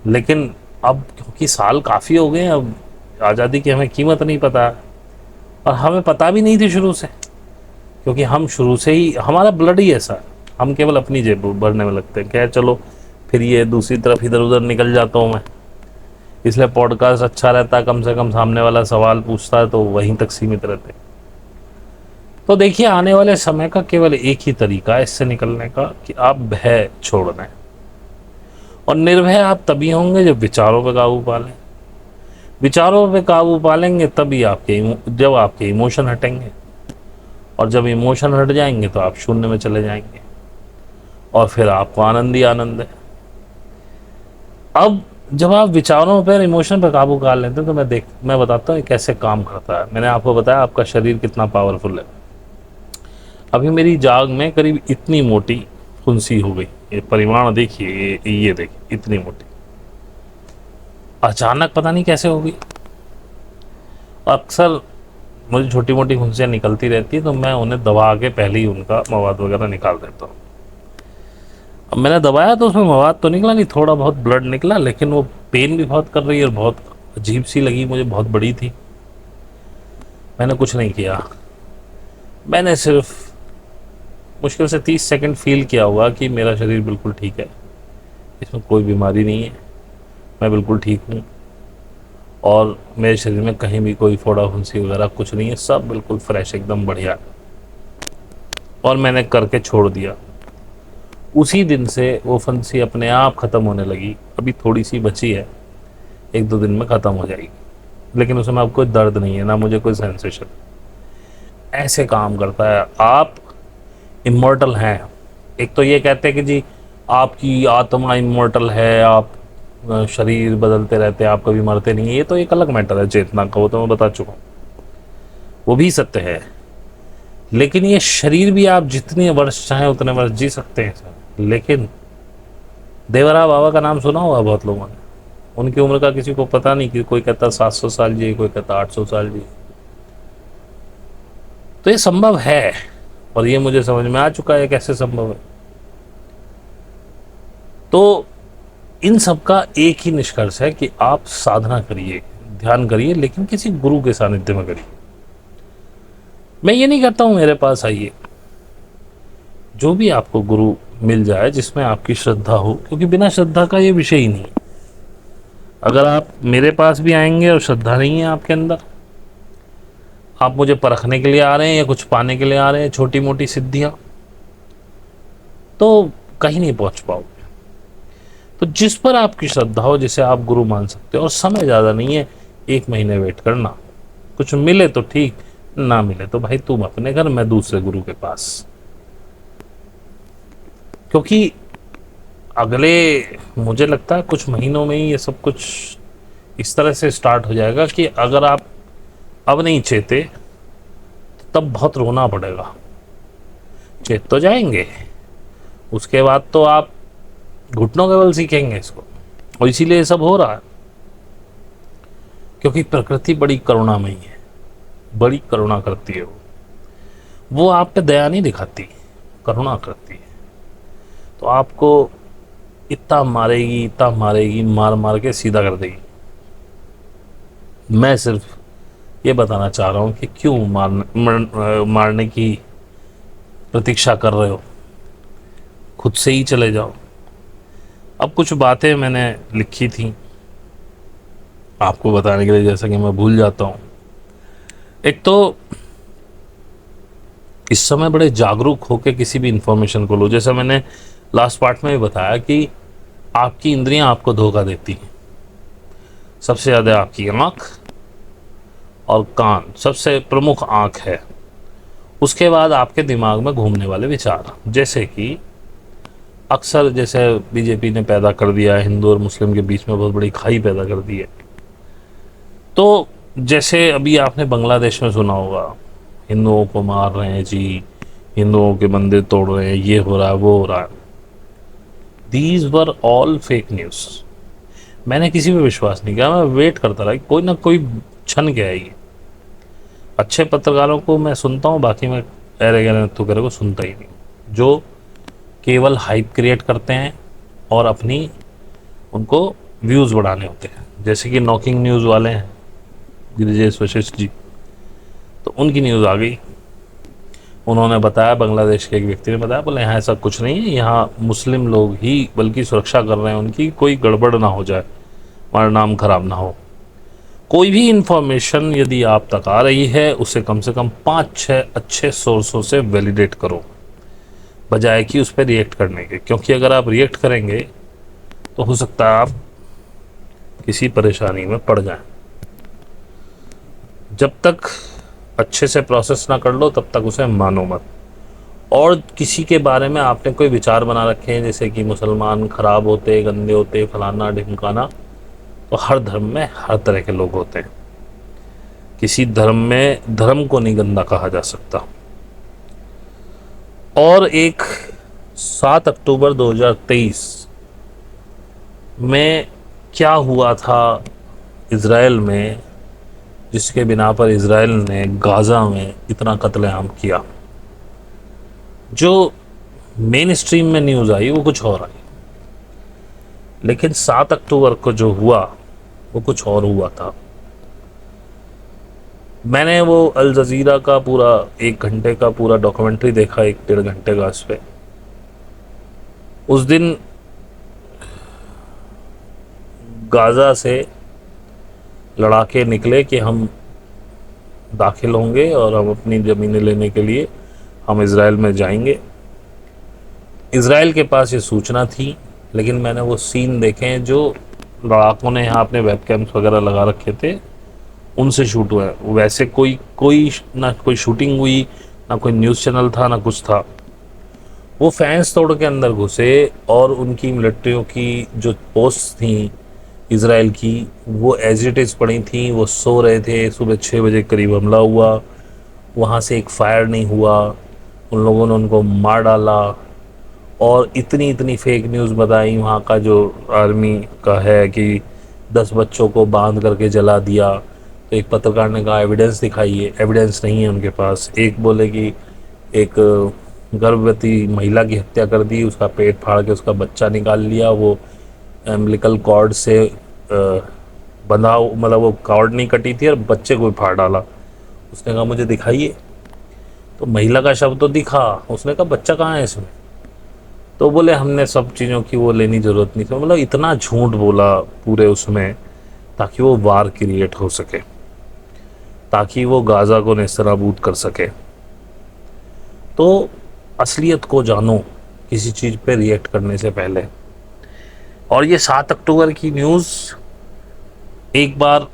लेकिन अब क्योंकि साल काफ़ी हो गए, अब आज़ादी की हमें कीमत नहीं पता है, और हमें पता भी नहीं थी शुरू से, क्योंकि हम शुरू से ही, हमारा ब्लड ही ऐसा है, हम केवल अपनी जेब भरने में लगते हैं। क्या चलो फिर ये दूसरी तरफ इधर उधर निकल जाता हूँ मैं, इसलिए पॉडकास्ट अच्छा रहता है, कम से कम सामने वाला सवाल पूछता है तो वहीं तक सीमित रहते हैं। तो देखिए, आने वाले समय का केवल एक ही तरीका है इससे निकलने का, कि आप भय छोड़ दें, और निर्भय आप तभी होंगे जब विचारों पर काबू पा लें। विचारों पे काबू पालेंगे तभी जब आपके इमोशन हटेंगे, और जब इमोशन हट जाएंगे तो आप शून्य में चले जाएंगे, और फिर आपको आनंद ही आनंद है। अब जब आप विचारों पर, इमोशन पर काबू पा लेते हैं, तो मैं बताता हूँ कैसे काम करता है। मैंने आपको बताया आपका शरीर कितना पावरफुल है। अभी मेरी जाग में करीब इतनी मोटी फुंसी हो गई, ये परिमाण देखिए, ये देखिए इतनी मोटी, अचानक पता नहीं कैसे हो गई। अक्सर मुझे छोटी मोटी फुंसियाँ निकलती रहती है, तो मैं उन्हें दबा के पहले ही उनका मवाद वगैरह निकाल देता हूँ। अब मैंने दबाया तो उसमें मवाद तो निकला नहीं, थोड़ा बहुत ब्लड निकला, लेकिन वो पेन भी बहुत कर रही है और बहुत अजीब सी लगी मुझे, बहुत बड़ी थी। मैंने कुछ नहीं किया, मैंने सिर्फ मुश्किल से 30 सेकंड फील किया होगा कि मेरा शरीर बिल्कुल ठीक है, इसमें कोई बीमारी नहीं है, मैं बिल्कुल ठीक हूँ, और मेरे शरीर में कहीं भी कोई फोड़ा फुंसी वगैरह कुछ नहीं है, सब बिल्कुल फ्रेश, एकदम बढ़िया। और मैंने करके छोड़ दिया। उसी दिन से वो फुंसी अपने आप ख़त्म होने लगी। अभी थोड़ी सी बची है, 1-2 दिन में ख़त्म हो जाएगी, लेकिन उसमें अब कोई दर्द नहीं है, ना मुझे कोई सेंसेशन। ऐसे काम करता है। आप इमॉर्टल हैं। एक तो ये कहते हैं कि जी आपकी आत्मा इमॉर्टल है, आप शरीर बदलते रहते हैं, आप कभी मरते नहीं, ये तो एक अलग मैटर है चेतना का, वो तो मैं बता चुका हूँ, वो भी सत्य है। लेकिन ये शरीर भी आप जितने वर्ष चाहें उतने वर्ष जी सकते हैं सर। लेकिन देवरा बाबा का नाम सुना होगा बहुत लोगों ने, उनकी उम्र का किसी को पता नहीं, कि कोई कहता 700 साल जी, कोई कहता 800 साल जी। तो ये संभव है, और ये मुझे समझ में आ चुका है कैसे संभव है। तो इन सब का एक ही निष्कर्ष है कि आप साधना करिए, ध्यान करिए, लेकिन किसी गुरु के सानिध्य में करिए। मैं ये नहीं कहता हूं मेरे पास आइए, जो भी आपको गुरु मिल जाए जिसमें आपकी श्रद्धा हो, क्योंकि बिना श्रद्धा का ये विषय ही नहीं है। अगर आप मेरे पास भी आएंगे और श्रद्धा नहीं है आपके अंदर, आप मुझे परखने के लिए आ रहे हैं या कुछ पाने के लिए आ रहे हैं, छोटी मोटी सिद्धियां, तो कहीं नहीं पहुंच पाओगे। तो जिस पर आपकी श्रद्धा हो, जिसे आप गुरु मान सकते हो, और समय ज़्यादा नहीं है, 1 महीने वेट करना, कुछ मिले तो ठीक, ना मिले तो भाई तुम अपने घर, मैं दूसरे गुरु के पास। क्योंकि अगले, मुझे लगता है कुछ महीनों में ही ये सब कुछ इस तरह से स्टार्ट हो जाएगा कि अगर आप अब नहीं चेते तो तब बहुत रोना पड़ेगा। चेत तो जाएंगे, उसके बाद तो आप घुटनों के बल सीखेंगे इसको, और इसीलिए ये सब हो रहा है। क्योंकि प्रकृति बड़ी करुणामयी है, बड़ी करुणा करती है, वो आप पे दया नहीं दिखाती, करुणा करती है। तो आपको इतना मारेगी, मार मार के सीधा कर देगी। मैं सिर्फ ये बताना चाह रहा हूँ कि क्यों मारने की प्रतीक्षा कर रहे हो, खुद से ही चले जाओ। अब कुछ बातें मैंने लिखी थी आपको बताने के लिए, जैसा कि मैं भूल जाता हूँ। एक तो इस समय बड़े जागरूक होकर किसी भी इंफॉर्मेशन को लो, जैसा मैंने लास्ट पार्ट में भी बताया कि आपकी इंद्रियां आपको धोखा देती हैं। सबसे ज़्यादा आपकी आँख और कान, सबसे प्रमुख आँख है। उसके बाद आपके दिमाग में घूमने वाले विचार, जैसे कि अक्सर जैसे बीजेपी ने पैदा कर दिया है, हिंदू और मुस्लिम के बीच में बहुत बड़ी खाई पैदा कर दी है। तो जैसे अभी आपने बांग्लादेश में सुना होगा, हिंदुओं को मार रहे हैं जी, हिंदुओं के मंदिर तोड़ रहे हैं, ये हो रहा है वो हो रहा है। These were all fake news. मैंने किसी पे विश्वास नहीं किया, मैं वेट करता रहा कि कोई ना कोई छन के आएगी। अच्छे पत्रकारों को मैं सुनता हूँ, बाकी मैं अरे गहरे तो को सुनता ही नहीं, जो केवल हाइप क्रिएट करते हैं और अपनी उनको व्यूज़ बढ़ाने होते हैं। जैसे कि नॉकिंग न्यूज़ वाले हैं गिरिजेश वशिष्ठ जी, तो उनकी न्यूज़ आ गई। उन्होंने बताया, बांग्लादेश के एक व्यक्ति ने बताया, बोले यहाँ ऐसा कुछ नहीं है, यहाँ मुस्लिम लोग ही बल्कि सुरक्षा कर रहे हैं उनकी, कोई गड़बड़ ना हो जाए, हमारा नाम खराब ना हो। कोई भी इंफॉर्मेशन यदि आप तक आ रही है, उसे कम से कम 5-6 अच्छे सोर्सों से वैलिडेट करो, बजाय कि उस पर रिएक्ट करने के। क्योंकि अगर आप रिएक्ट करेंगे तो हो सकता है आप किसी परेशानी में पड़ जाएं। जब तक अच्छे से प्रोसेस ना कर लो तब तक उसे मानो मत। और किसी के बारे में आपने कोई विचार बना रखे हैं, जैसे कि मुसलमान खराब होते, गंदे होते, फलाना ढिमकाना, तो हर धर्म में हर तरह के लोग होते हैं। किसी धर्म में धर्म को नहीं गंदा कहा जा सकता। और एक 7 अक्टूबर 2023 में क्या हुआ था इज़राइल में, जिसके बिना पर इज़राइल ने गाज़ा में इतना कत्लेआम किया। जो मेन स्ट्रीम में न्यूज़ आई वो कुछ और आई, लेकिन 7 अक्टूबर को जो हुआ वो कुछ और हुआ था। मैंने वो अल जज़ीरा का पूरा 1 घंटे का पूरा डॉक्यूमेंट्री देखा, 1-1.5 घंटे का। इस पे उस दिन गाज़ा से लड़ाके निकले कि हम दाखिल होंगे और हम अपनी ज़मीनें लेने के लिए हम इज़राइल में जाएंगे। इज़राइल के पास ये सूचना थी, लेकिन मैंने वो सीन देखे हैं जो लड़ाकों ने यहाँ अपने वेब कैम्स वगैरह लगा रखे थे, उनसे शूट हुआ है। वैसे कोई ना कोई शूटिंग हुई, ना कोई न्यूज़ चैनल था, ना कुछ था। वो फैंस तोड़ के अंदर घुसे और उनकी मिलिट्रियों की जो पोस्ट थी इज़राइल की, वो एज इट इज़ पड़ी थी। वो सो रहे थे, सुबह 6 बजे करीब हमला हुआ, वहाँ से एक फायर नहीं हुआ, उन लोगों ने उनको मार डाला। और इतनी फेक न्यूज़ बताई वहाँ का जो आर्मी का है कि 10 बच्चों को बांध करके जला दिया। तो एक पत्रकार ने कहा एविडेंस दिखाइए, एविडेंस नहीं है उनके पास। एक बोले कि एक गर्भवती महिला की हत्या कर दी, उसका पेट फाड़ के उसका बच्चा निकाल लिया, वो एम्बिलिकल कॉर्ड से बंधा, मतलब वो कॉर्ड नहीं कटी थी और बच्चे को फाड़ डाला। उसने कहा मुझे दिखाइए, तो महिला का शव तो दिखा, उसने कहा बच्चा कहाँ है इसमें? तो बोले हमने सब चीज़ों की वो लेनी ज़रूरत नहीं थी। मतलब इतना झूठ बोला पूरे उसमें, ताकि वो वार क्रिएट हो सके, ताकि वो गाज़ा को नेस्तनाबूद कर सके। तो असलियत को जानो किसी चीज़ पे रिएक्ट करने से पहले। और ये 7 अक्टूबर की न्यूज़ एक बार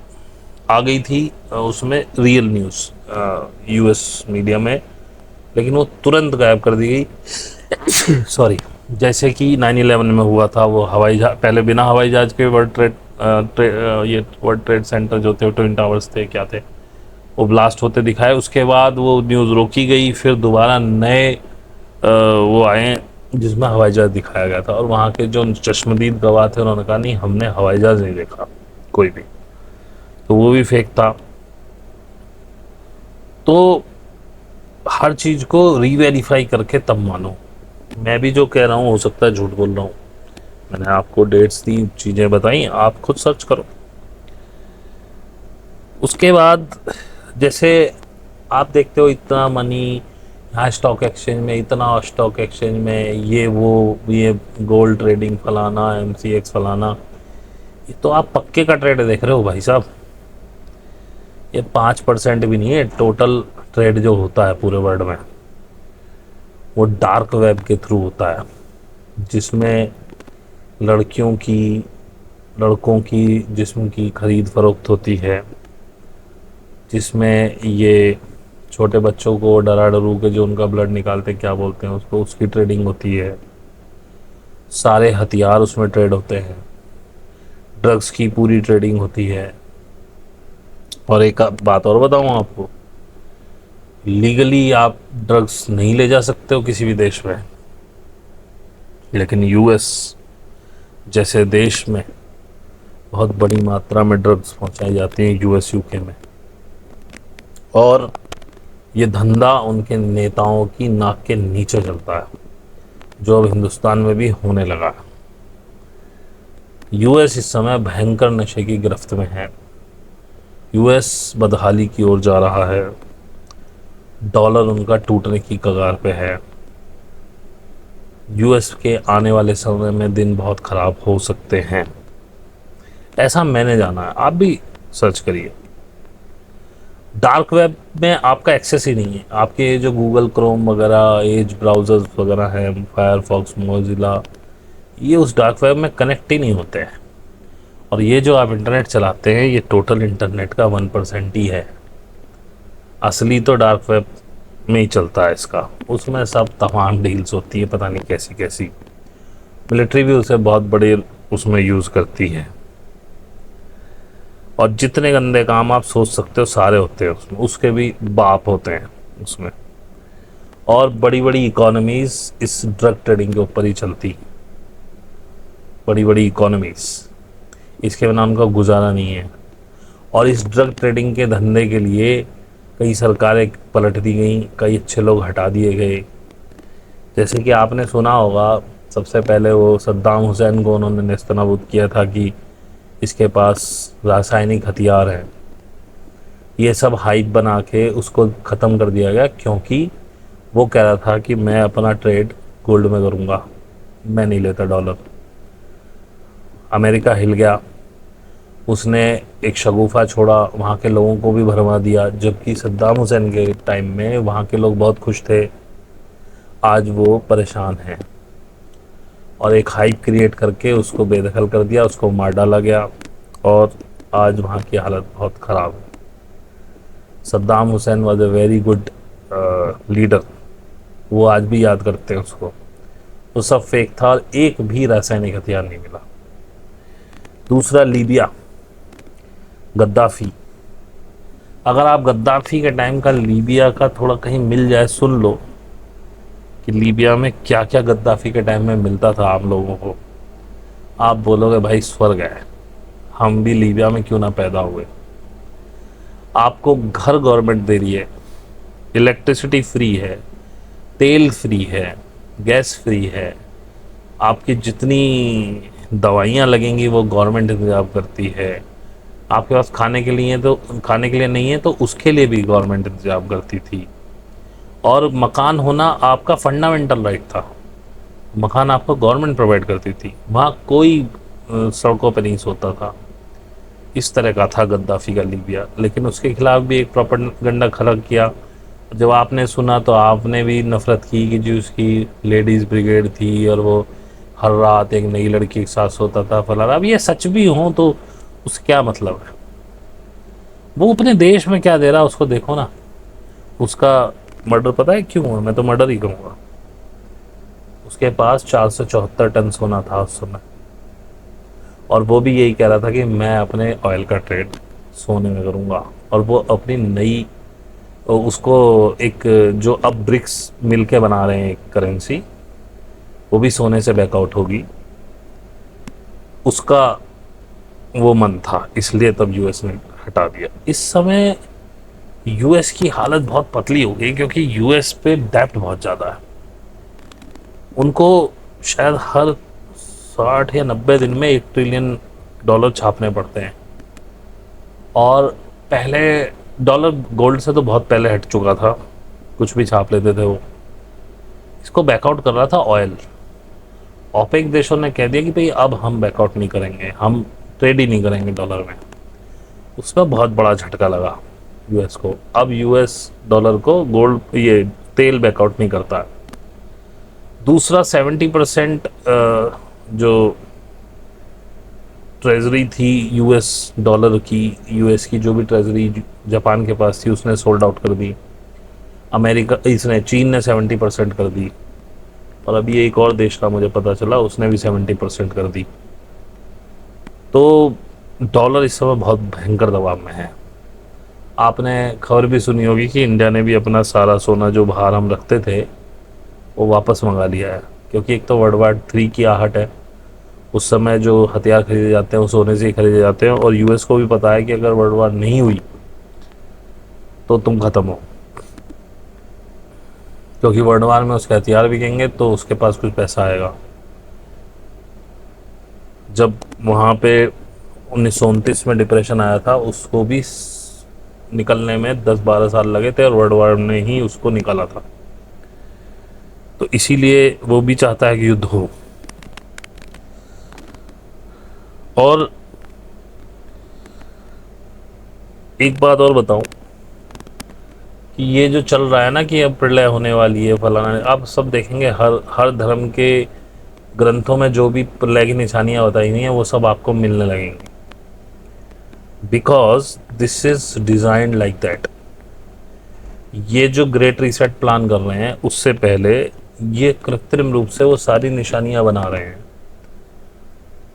आ गई थी, उसमें रियल न्यूज़ यूएस मीडिया में, लेकिन वो तुरंत गायब कर दी गई। सॉरी। जैसे कि 9/11 में हुआ था, वो हवाई जहाज, पहले बिना हवाई जहाज के ये वर्ल्ड ट्रेड सेंटर जो थे, ट्विन टावर्स थे, क्या थे, वो ब्लास्ट होते दिखाए। उसके बाद वो न्यूज़ रोकी गई, फिर दोबारा नए वो आए जिसमें हवाई जहाज़ दिखाया गया था। और वहाँ के जो चश्मदीद गवाह थे उन्होंने कहा नहीं, हमने हवाई जहाज़ नहीं देखा कोई भी, तो वो भी फेक था। तो हर चीज़ को रीवेरीफाई करके तब मानो। मैं भी जो कह रहा हूँ हो सकता है झूठ बोल रहा हूँ, मैंने आपको डेट्स दी, चीज़ें बताई, आप खुद सर्च करो। उसके बाद जैसे आप देखते हो इतना मनी, यहाँ स्टॉक एक्सचेंज में इतना, स्टॉक एक्सचेंज में ये वो, ये गोल्ड ट्रेडिंग फलाना, MCX फलाना, ये तो आप पक्के का ट्रेड देख रहे हो भाई साहब। ये 5% भी नहीं है टोटल ट्रेड जो होता है पूरे वर्ल्ड में, वो डार्क वेब के थ्रू होता है, जिसमें लड़कियों की, लड़कों की जिस्म की खरीद फरोख्त होती है, जिसमें ये छोटे बच्चों को डरा डरू के जो उनका ब्लड निकालते, क्या बोलते हैं उसको, उसकी ट्रेडिंग होती है। सारे हथियार उसमें ट्रेड होते हैं, ड्रग्स की पूरी ट्रेडिंग होती है। और एक बात और बताऊं आपको, लीगली आप ड्रग्स नहीं ले जा सकते हो किसी भी देश में, लेकिन US जैसे देश में बहुत बड़ी मात्रा में ड्रग्स पहुंचाई जाती हैं, US UK में। और ये धंधा उनके नेताओं की नाक के नीचे चलता है, जो अब हिंदुस्तान में भी होने लगा है। US इस समय भयंकर नशे की गिरफ्त में है। US बदहाली की ओर जा रहा है, डॉलर उनका टूटने की कगार पे है। US के आने वाले समय में दिन बहुत ख़राब हो सकते हैं, ऐसा मैंने जाना है। आप भी सर्च करिए। डार्क वेब में आपका एक्सेस ही नहीं है, आपके जो गूगल क्रोम वगैरह, एज ब्राउज़र्स वगैरह हैं, फायरफॉक्स, मोजिला, ये उस डार्क वेब में कनेक्ट ही नहीं होते हैं। और ये जो आप इंटरनेट चलाते हैं, ये टोटल इंटरनेट का 1% ही है। असली तो डार्क वेब में ही चलता है इसका, उसमें सब तमाम डील्स होती है, पता नहीं कैसी कैसी। मिलिट्री भी उसे बहुत बड़े उसमें यूज़ करती है, और जितने गंदे काम आप सोच सकते हो सारे होते हैं उसमें, उसके भी बाप होते हैं उसमें। और बड़ी बड़ी इकोनॉमीज़ इस ड्रग ट्रेडिंग के ऊपर ही चलती, बड़ी बड़ी इकोनॉमीज़, इसके बिना उनका गुजारा नहीं है। और इस ड्रग ट्रेडिंग के धंधे के लिए कई सरकारें पलट दी गई, कई अच्छे लोग हटा दिए गए। जैसे कि आपने सुना होगा, सबसे पहले वो सद्दाम हुसैन को उन्होंने नेस्तनाबूद किया था कि इसके पास रासायनिक हथियार हैं। ये सब हाइप बना के उसको ख़त्म कर दिया गया, क्योंकि वो कह रहा था कि मैं अपना ट्रेड गोल्ड में करूँगा, मैं नहीं लेता डॉलर। अमेरिका हिल गया, उसने एक शगुफा छोड़ा, वहाँ के लोगों को भी भरमा दिया। जबकि सद्दाम हुसैन के टाइम में वहाँ के लोग बहुत खुश थे, आज वो परेशान हैं। और एक हाइप क्रिएट करके उसको बेदखल कर दिया, उसको मार डाला गया, और आज वहाँ की हालत बहुत ख़राब है। Saddam Hussain was a very good leader, वो आज भी याद करते हैं उसको। तो सब फेक था, और एक भी रासायनिक हथियार नहीं मिला। दूसरा, लीबिया, गद्दाफ़ी। अगर आप गद्दाफ़ी के टाइम का लीबिया का थोड़ा कहीं मिल जाए, सुन लो कि लीबिया में क्या क्या गद्दाफ़ी के टाइम में मिलता था आप लोगों को, आप बोलोगे भाई स्वर्ग है, हम भी लीबिया में क्यों ना पैदा हुए। आपको घर गवर्नमेंट दे रही है, इलेक्ट्रिसिटी फ्री है, तेल फ्री है, गैस फ्री है, आपकी जितनी दवाइयाँ लगेंगी वो गवर्नमेंट इंतजाम करती है। आपके पास खाने के लिए, तो खाने के लिए नहीं है तो उसके लिए भी गवर्नमेंट इंतजाम करती थी। और मकान होना आपका फंडामेंटल राइट था, मकान आपको गवर्नमेंट प्रोवाइड करती थी, वहाँ कोई सड़कों पे नहीं सोता था। इस तरह का था गद्दाफ़ी का लीबिया। लेकिन उसके खिलाफ भी एक प्रोपेगेंडा खड़ा किया। जब आपने सुना तो आपने भी नफ़रत की कि जो उसकी लेडीज़ ब्रिगेड थी और वो हर रात एक नई लड़की के साथ सोता था फलाना। अब ये सच भी हो तो उससे क्या मतलब है, वो अपने देश में क्या दे रहा है उसको देखो ना। उसका मर्डर पता है क्यों हुआ, मैं तो मर्डर ही कहूँगा। उसके पास 474 टन सोना था उस समय, और वो भी यही कह रहा था कि मैं अपने ऑयल का ट्रेड सोने में करूँगा। और वो अपनी नई, उसको एक जो अब ब्रिक्स मिल के बना रहे हैं एक करेंसी, वो भी सोने से बैकआउट होगी, उसका वो मन था, इसलिए तब US ने हटा दिया। इस समय US की हालत बहुत पतली हो गई, क्योंकि US पे डेप्ट बहुत ज़्यादा है। उनको शायद हर 60 या 90 दिन में $1 ट्रिलियन छापने पड़ते हैं। और पहले डॉलर गोल्ड से तो बहुत पहले हट चुका था, कुछ भी छाप लेते थे वो। इसको बैकआउट कर रहा था ऑयल। ओपेक देशों ने कह दिया कि भाई अब हम बैकआउट नहीं करेंगे, हम ट्रेड ही नहीं करेंगे डॉलर में। उसमें बहुत बड़ा झटका लगा यूएस को। अब यूएस डॉलर को गोल्ड ये तेल बैकआउट नहीं करता। दूसरा 70% जो ट्रेजरी थी यूएस डॉलर की, यूएस की जो भी ट्रेजरी जापान के पास थी उसने सोल्ड आउट कर दी। अमेरिका इसने चीन ने 70% कर दी। और अभी एक और देश का मुझे पता चला उसने भी 70% कर दी। तो डॉलर इस समय बहुत भयंकर दबाव में है। आपने खबर भी सुनी होगी कि इंडिया ने भी अपना सारा सोना जो बाहर हम रखते थे वो वापस मंगा लिया है, क्योंकि एक तो वर्ल्ड वार 3 की आहट है। उस समय जो हथियार खरीदे जाते हैं वो सोने से ही खरीदे जाते हैं, और यूएस को भी पता है कि अगर वर्ल्ड वार नहीं हुई तो तुम खत्म हो, क्योंकि वर्ल्ड वार में उसके हथियार बिकेंगे तो उसके पास कुछ पैसा आएगा। जब वहाँ पे 1929 में डिप्रेशन आया था, उसको भी निकलने में 10-12 साल लगे थे, और वर्ल्ड वार ने ही उसको निकाला था। तो इसीलिए वो भी चाहता है कि युद्ध हो। और एक बात और बताऊं कि ये जो चल रहा है ना कि अब प्रलय होने वाली है फलाना, आप सब देखेंगे हर हर धर्म के ग्रंथों में जो भी प्रलय की निशानियां बताई गई हैं वो सब आपको मिलने लगेंगी, because this is designed like that. ये जो ग्रेट रीसेट प्लान कर रहे हैं उससे पहले ये कृत्रिम रूप से वो सारी निशानियां बना रहे हैं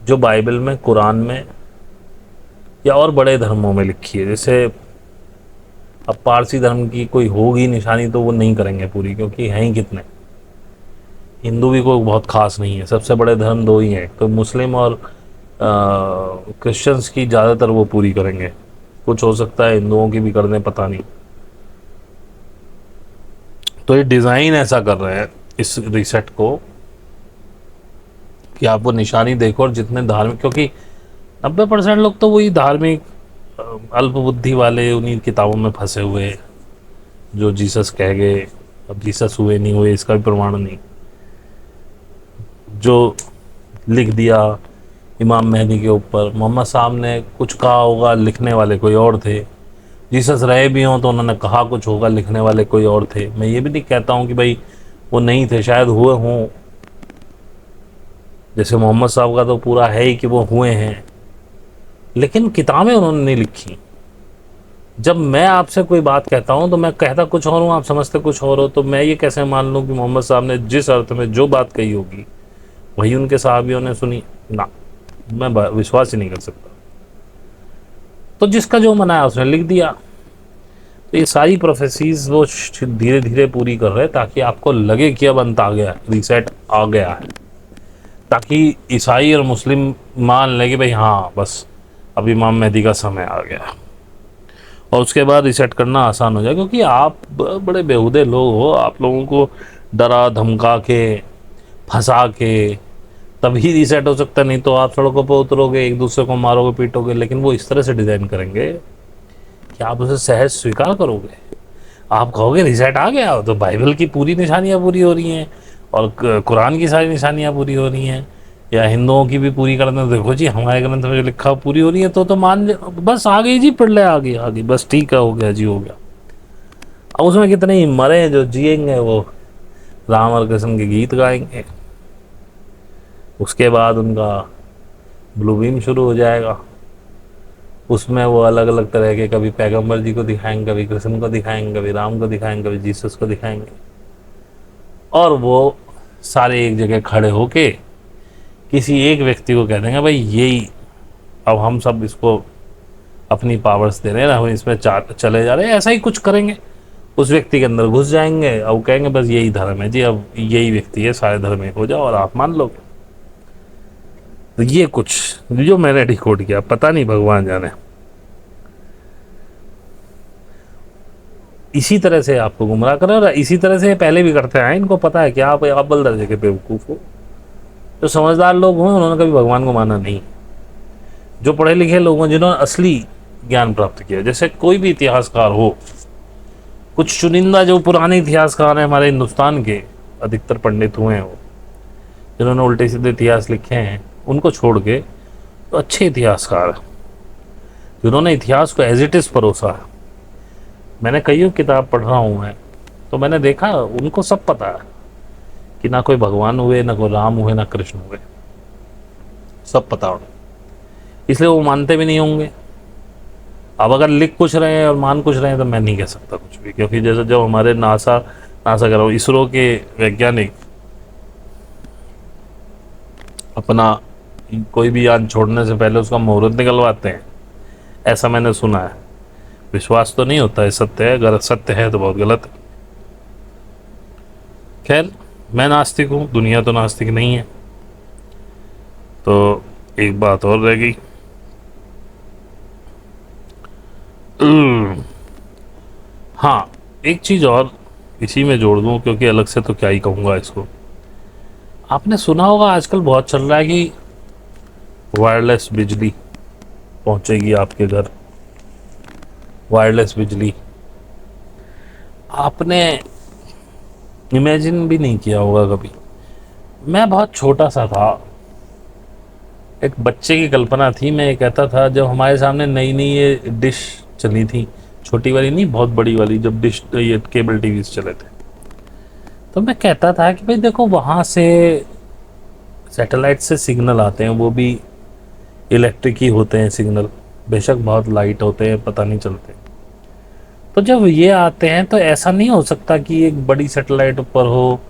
जो बाइबल में, कुरान में या और बड़े धर्मों में लिखी है। जैसे अब पारसी धर्म की कोई होगी निशानी तो वो नहीं करेंगे पूरी, क्योंकि हैं ही कितने। हिंदू भी कोई बहुत खास नहीं है, सबसे बड़े धर्म 2 ही हैं, तो मुस्लिम और क्रिश्चियंस की ज़्यादातर वो पूरी करेंगे। कुछ हो सकता है हिंदुओं की भी कर दें, पता नहीं। तो ये डिज़ाइन ऐसा कर रहे हैं इस रीसेट को कि आप वो निशानी देखो, और जितने धार्मिक, क्योंकि 90% लोग तो वही धार्मिक अल्पबुद्धि वाले उन्हीं किताबों में फंसे हुए, जो जीसस कह गए। अब जीसस हुए नहीं हुए इसका भी प्रमाण नहीं। जो लिख दिया इमाम मेहदी के ऊपर, मोहम्मद साहब ने कुछ कहा होगा, लिखने वाले कोई और थे। जीसस रहे भी हों तो उन्होंने कहा कुछ होगा, लिखने वाले कोई और थे। मैं ये भी नहीं कहता हूँ कि भाई वो नहीं थे, शायद हुए हों। जैसे मोहम्मद साहब का तो पूरा है ही कि वो हुए हैं, लेकिन किताबें उन्होंने नहीं लिखी। जब मैं आपसे कोई बात कहता हूँ तो मैं कहता कुछ और हूँ, आप समझते कुछ और हो, तो मैं ये कैसे मान लूँ कि मोहम्मद साहब ने जिस अर्थ में जो बात कही होगी वही उनके सहाबियों ने सुनी? ना, मैं विश्वास ही नहीं कर सकता। तो जिसका जो मनाया उसने लिख दिया। तो ये सारी प्रोफेसीज वो धीरे धीरे पूरी कर रहे हैं ताकि आपको लगे कि अब अंत आ गया, रीसेट आ गया है, ताकि ईसाई और मुस्लिम मान लें कि भाई हाँ बस अब इमाम मेहदी का समय आ गया, और उसके बाद रीसेट करना आसान हो जाए। क्योंकि आप बड़े बेहुदे लोग हो, आप लोगों को डरा धमका के फंसा के तभी रीसेट हो सकता, नहीं तो आप सड़कों पर उतरोगे, एक दूसरे को मारोगे पीटोगे। लेकिन वो इस तरह से डिज़ाइन करेंगे कि आप उसे सहज स्वीकार करोगे। आप कहोगे रीसेट आ गया, तो बाइबल की पूरी निशानियाँ पूरी हो रही हैं और कुरान की सारी निशानियाँ पूरी हो रही हैं, या हिंदुओं की भी पूरी कर दें। देखो जी हमारे ग्रंथ में जो लिखा पूरी हो रही है, तो मान बस आ गई जी, प्रलय आ गई बस, ठीक है, हो गया जी, हो गया। अब उसमें कितने ही मरे जो जिएंगे, वो राम और कृष्ण के गीत गाएंगे। उसके बाद उनका ब्लू बीम शुरू हो जाएगा। उसमें वो अलग अलग तरह के, कभी पैगंबर जी को दिखाएंगे, कभी कृष्ण को दिखाएंगे, कभी राम को दिखाएंगे, कभी जीसस को दिखाएंगे, और वो सारे एक जगह खड़े होके किसी एक व्यक्ति को कह देंगे भाई यही, अब हम सब इसको अपनी पावर्स दे रहे हैं ना, हम इसमें चले जा रहे हैं, ऐसा ही कुछ करेंगे। उस व्यक्ति के अंदर घुस जाएंगे और कहेंगे बस यही धर्म है जी, अब यही व्यक्ति है, सारे धर्म एक हो जाओ और आप मान लो। तो ये कुछ जो मैंने डिकोड किया, पता नहीं भगवान जाने। इसी तरह से आपको गुमराह करें, और इसी तरह से पहले भी करते हैं। इनको पता है कि आप अव्वल दर्जे के बेवकूफ़ हो। जो समझदार लोग हों उन्होंने कभी भगवान को माना नहीं। जो पढ़े लिखे लोग हों जिन्होंने असली ज्ञान प्राप्त किया, जैसे कोई भी इतिहासकार हो, कुछ चुनिंदा जो पुराने इतिहासकार हैं हमारे हिंदुस्तान के, अधिकतर पंडित हुए हैं वो, जिन्होंने उल्टे सीधे इतिहास लिखे हैं, उनको छोड़ के तो अच्छे इतिहासकार हैं जिन्होंने इतिहास को एज इट इज़ परोसा है। मैंने कईयों किताब पढ़ रहा हूँ मैं, तो मैंने देखा उनको सब पता है कि ना कोई भगवान हुए, ना कोई राम हुए, ना कृष्ण हुए, सब पता उन्हें, इसलिए वो मानते भी नहीं होंगे। अब अगर लिख कुछ रहे हैं और मान कुछ रहे हैं तो मैं नहीं कह सकता कुछ भी, क्योंकि जैसे जब हमारे नासा नासा कह रहा हूँ, इसरो के वैज्ञानिक अपना कोई भी यान छोड़ने से पहले उसका मुहूर्त निकलवाते हैं, ऐसा मैंने सुना है। विश्वास तो नहीं होता है, सत्य है, अगर सत्य है तो बहुत गलत है। खैर, मैं नास्तिक हूँ, दुनिया तो नास्तिक नहीं है। तो एक बात और रह गई, हाँ, एक चीज़ और इसी में जोड़ दूँ, क्योंकि अलग से तो क्या ही कहूँगा इसको। आपने सुना होगा आजकल बहुत चल रहा है कि वायरलेस बिजली पहुंचेगी आपके घर, वायरलेस बिजली। आपने इमेजिन भी नहीं किया होगा कभी। मैं बहुत छोटा सा था, एक बच्चे की कल्पना थी, मैं ये कहता था, जब हमारे सामने नई नई ये डिश चली थी, छोटी वाली नहीं, बहुत बड़ी वाली, जब डिश ये केबल टीवीज चले थे, तो मैं कहता था कि भाई देखो, वहाँ से सैटेलाइट से सिग्नल आते हैं, वो भी इलेक्ट्रिक ही होते हैं सिग्नल, बेशक बहुत लाइट होते हैं, पता नहीं चलते। तो जब ये आते हैं तो ऐसा नहीं हो सकता कि एक बड़ी सैटेलाइट ऊपर हो,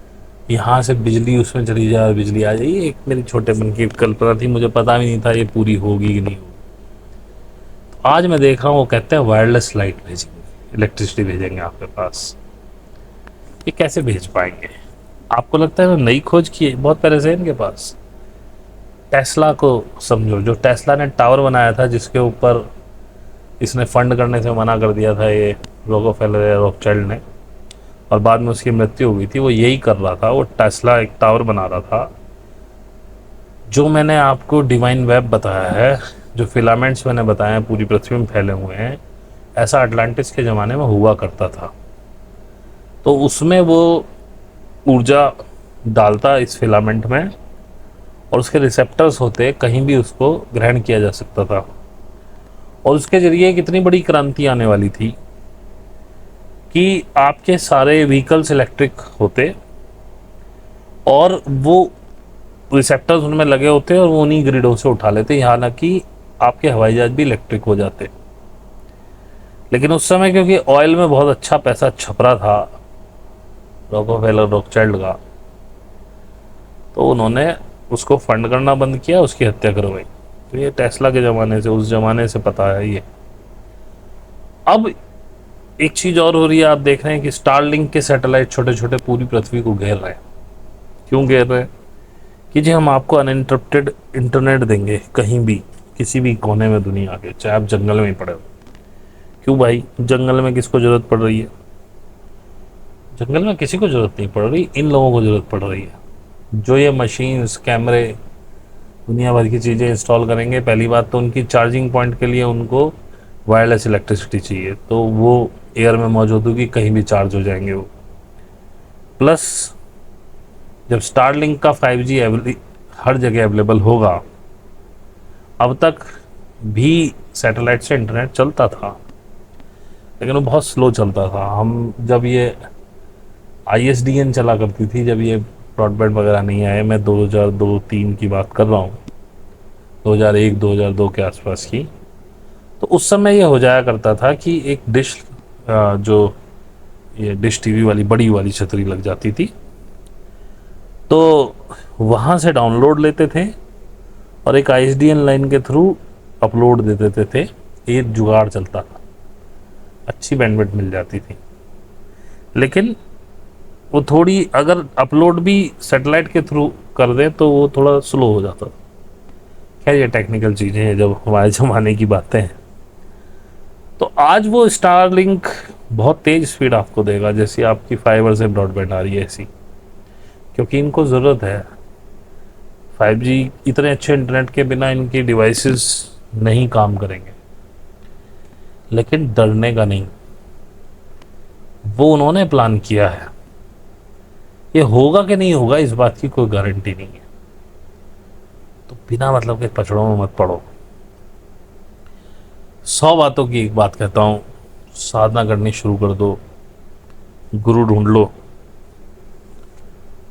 यहाँ से बिजली उसमें चली जाए और बिजली आ जाए। ये एक मेरी छोटे मन की कल्पना थी, मुझे पता भी नहीं था ये पूरी होगी कि नहीं होगी। तो आज मैं देख रहा हूँ वो कहते हैं वायरलेस लाइट भेजेंगे, इलेक्ट्रिसिटी भेजेंगे आपके पास। ये कैसे भेज पाएंगे? आपको लगता है नई खोज की है, बहुत पहले से इनके पास। टेस्ला को समझो, जो टेस्ला ने टावर बनाया था, जिसके ऊपर इसने फंड करने से मना कर दिया था ये रॉकफेलर या रॉकचाइल्ड ने, और बाद में उसकी मृत्यु हुई थी। वो यही कर रहा था, वो टेस्ला एक टावर बना रहा था। जो मैंने आपको डिवाइन वेब बताया है, जो फिलामेंट्स मैंने बताए हैं पूरी पृथ्वी में फैले हुए हैं, ऐसा अटलांटिस के ज़माने में हुआ करता था। तो उसमें वो ऊर्जा डालता इस फिलामेंट में, और उसके रिसेप्टर्स होते, कहीं भी उसको ग्रहण किया जा सकता था। और उसके जरिए कितनी बड़ी क्रांति आने वाली थी कि आपके सारे व्हीकल्स इलेक्ट्रिक होते, और वो रिसेप्टर्स उनमें लगे होते और वो उन्हीं ग्रिडों से उठा लेते, यहाँ ना कि आपके हवाई जहाज भी इलेक्ट्रिक हो जाते। लेकिन उस समय क्योंकि ऑयल में बहुत अच्छा पैसा छप रहा था रॉकफेलर रॉकचाइल्ड का, तो उन्होंने उसको फंड करना बंद किया, उसकी हत्या करवाई। तो ये टेस्ला के ज़माने से, उस ज़माने से पता है ये। अब एक चीज़ और हो रही है, आप देख रहे हैं कि स्टारलिंक के सैटेलाइट छोटे छोटे पूरी पृथ्वी को घेर रहे हैं। क्यों घेर रहे हैं? कि जी हम आपको अनइंटरप्टेड इंटरनेट देंगे, कहीं भी किसी भी कोने में दुनिया के, चाहे आप जंगल में ही पड़े हो। क्यों भाई, जंगल में किसको ज़रूरत पड़ रही है? जंगल में किसी को ज़रूरत नहीं पड़ रही, इन लोगों को ज़रूरत पड़ रही है जो ये मशीन्स, कैमरे, दुनिया भर की चीज़ें इंस्टॉल करेंगे। पहली बात तो उनकी चार्जिंग पॉइंट के लिए उनको वायरलेस इलेक्ट्रिसिटी चाहिए, तो वो एयर में मौजूद होगी, कहीं भी चार्ज हो जाएंगे वो। प्लस जब स्टारलिंक का 5G हर जगह अवेलेबल होगा, अब तक भी सैटेलाइट से इंटरनेट चलता था, लेकिन वो बहुत स्लो चलता था। हम जब ये ISDN चला करती थी, जब ये ब्रॉडबैंड वगैरह नहीं आए, मैं 2002-03 की बात कर रहा हूँ, 2001-2002 के आसपास की, तो उस समय ये हो जाया करता था कि एक डिश, जो ये डिश टीवी वाली बड़ी वाली छतरी लग जाती थी, तो वहाँ से डाउनलोड लेते थे और एक ISDN लाइन के थ्रू अपलोड दे देते थे। ये जुगाड़ चलता था, अच्छी बैंडविड्थ मिल जाती थी। लेकिन वो थोड़ी, अगर अपलोड भी सैटेलाइट के थ्रू कर दें तो वो थोड़ा स्लो हो जाता। खैर, ये टेक्निकल चीज़ें हैं, जब हमारे ज़माने की बातें हैं। तो आज वो स्टारलिंक बहुत तेज़ स्पीड आपको देगा, जैसी आपकी फाइबर से ब्रॉडबैंड आ रही है ऐसी, क्योंकि इनको ज़रूरत है। 5G इतने अच्छे इंटरनेट के बिना इनकी डिवाइसेस नहीं काम करेंगे। लेकिन डरने का नहीं, वो उन्होंने प्लान किया है। ये होगा कि नहीं होगा इस बात की कोई गारंटी नहीं है। तो बिना मतलब के पचड़ों में मत पड़ो। 100 बातों की एक बात कहता हूँ, साधना करनी शुरू कर दो, गुरु ढूंढ लो,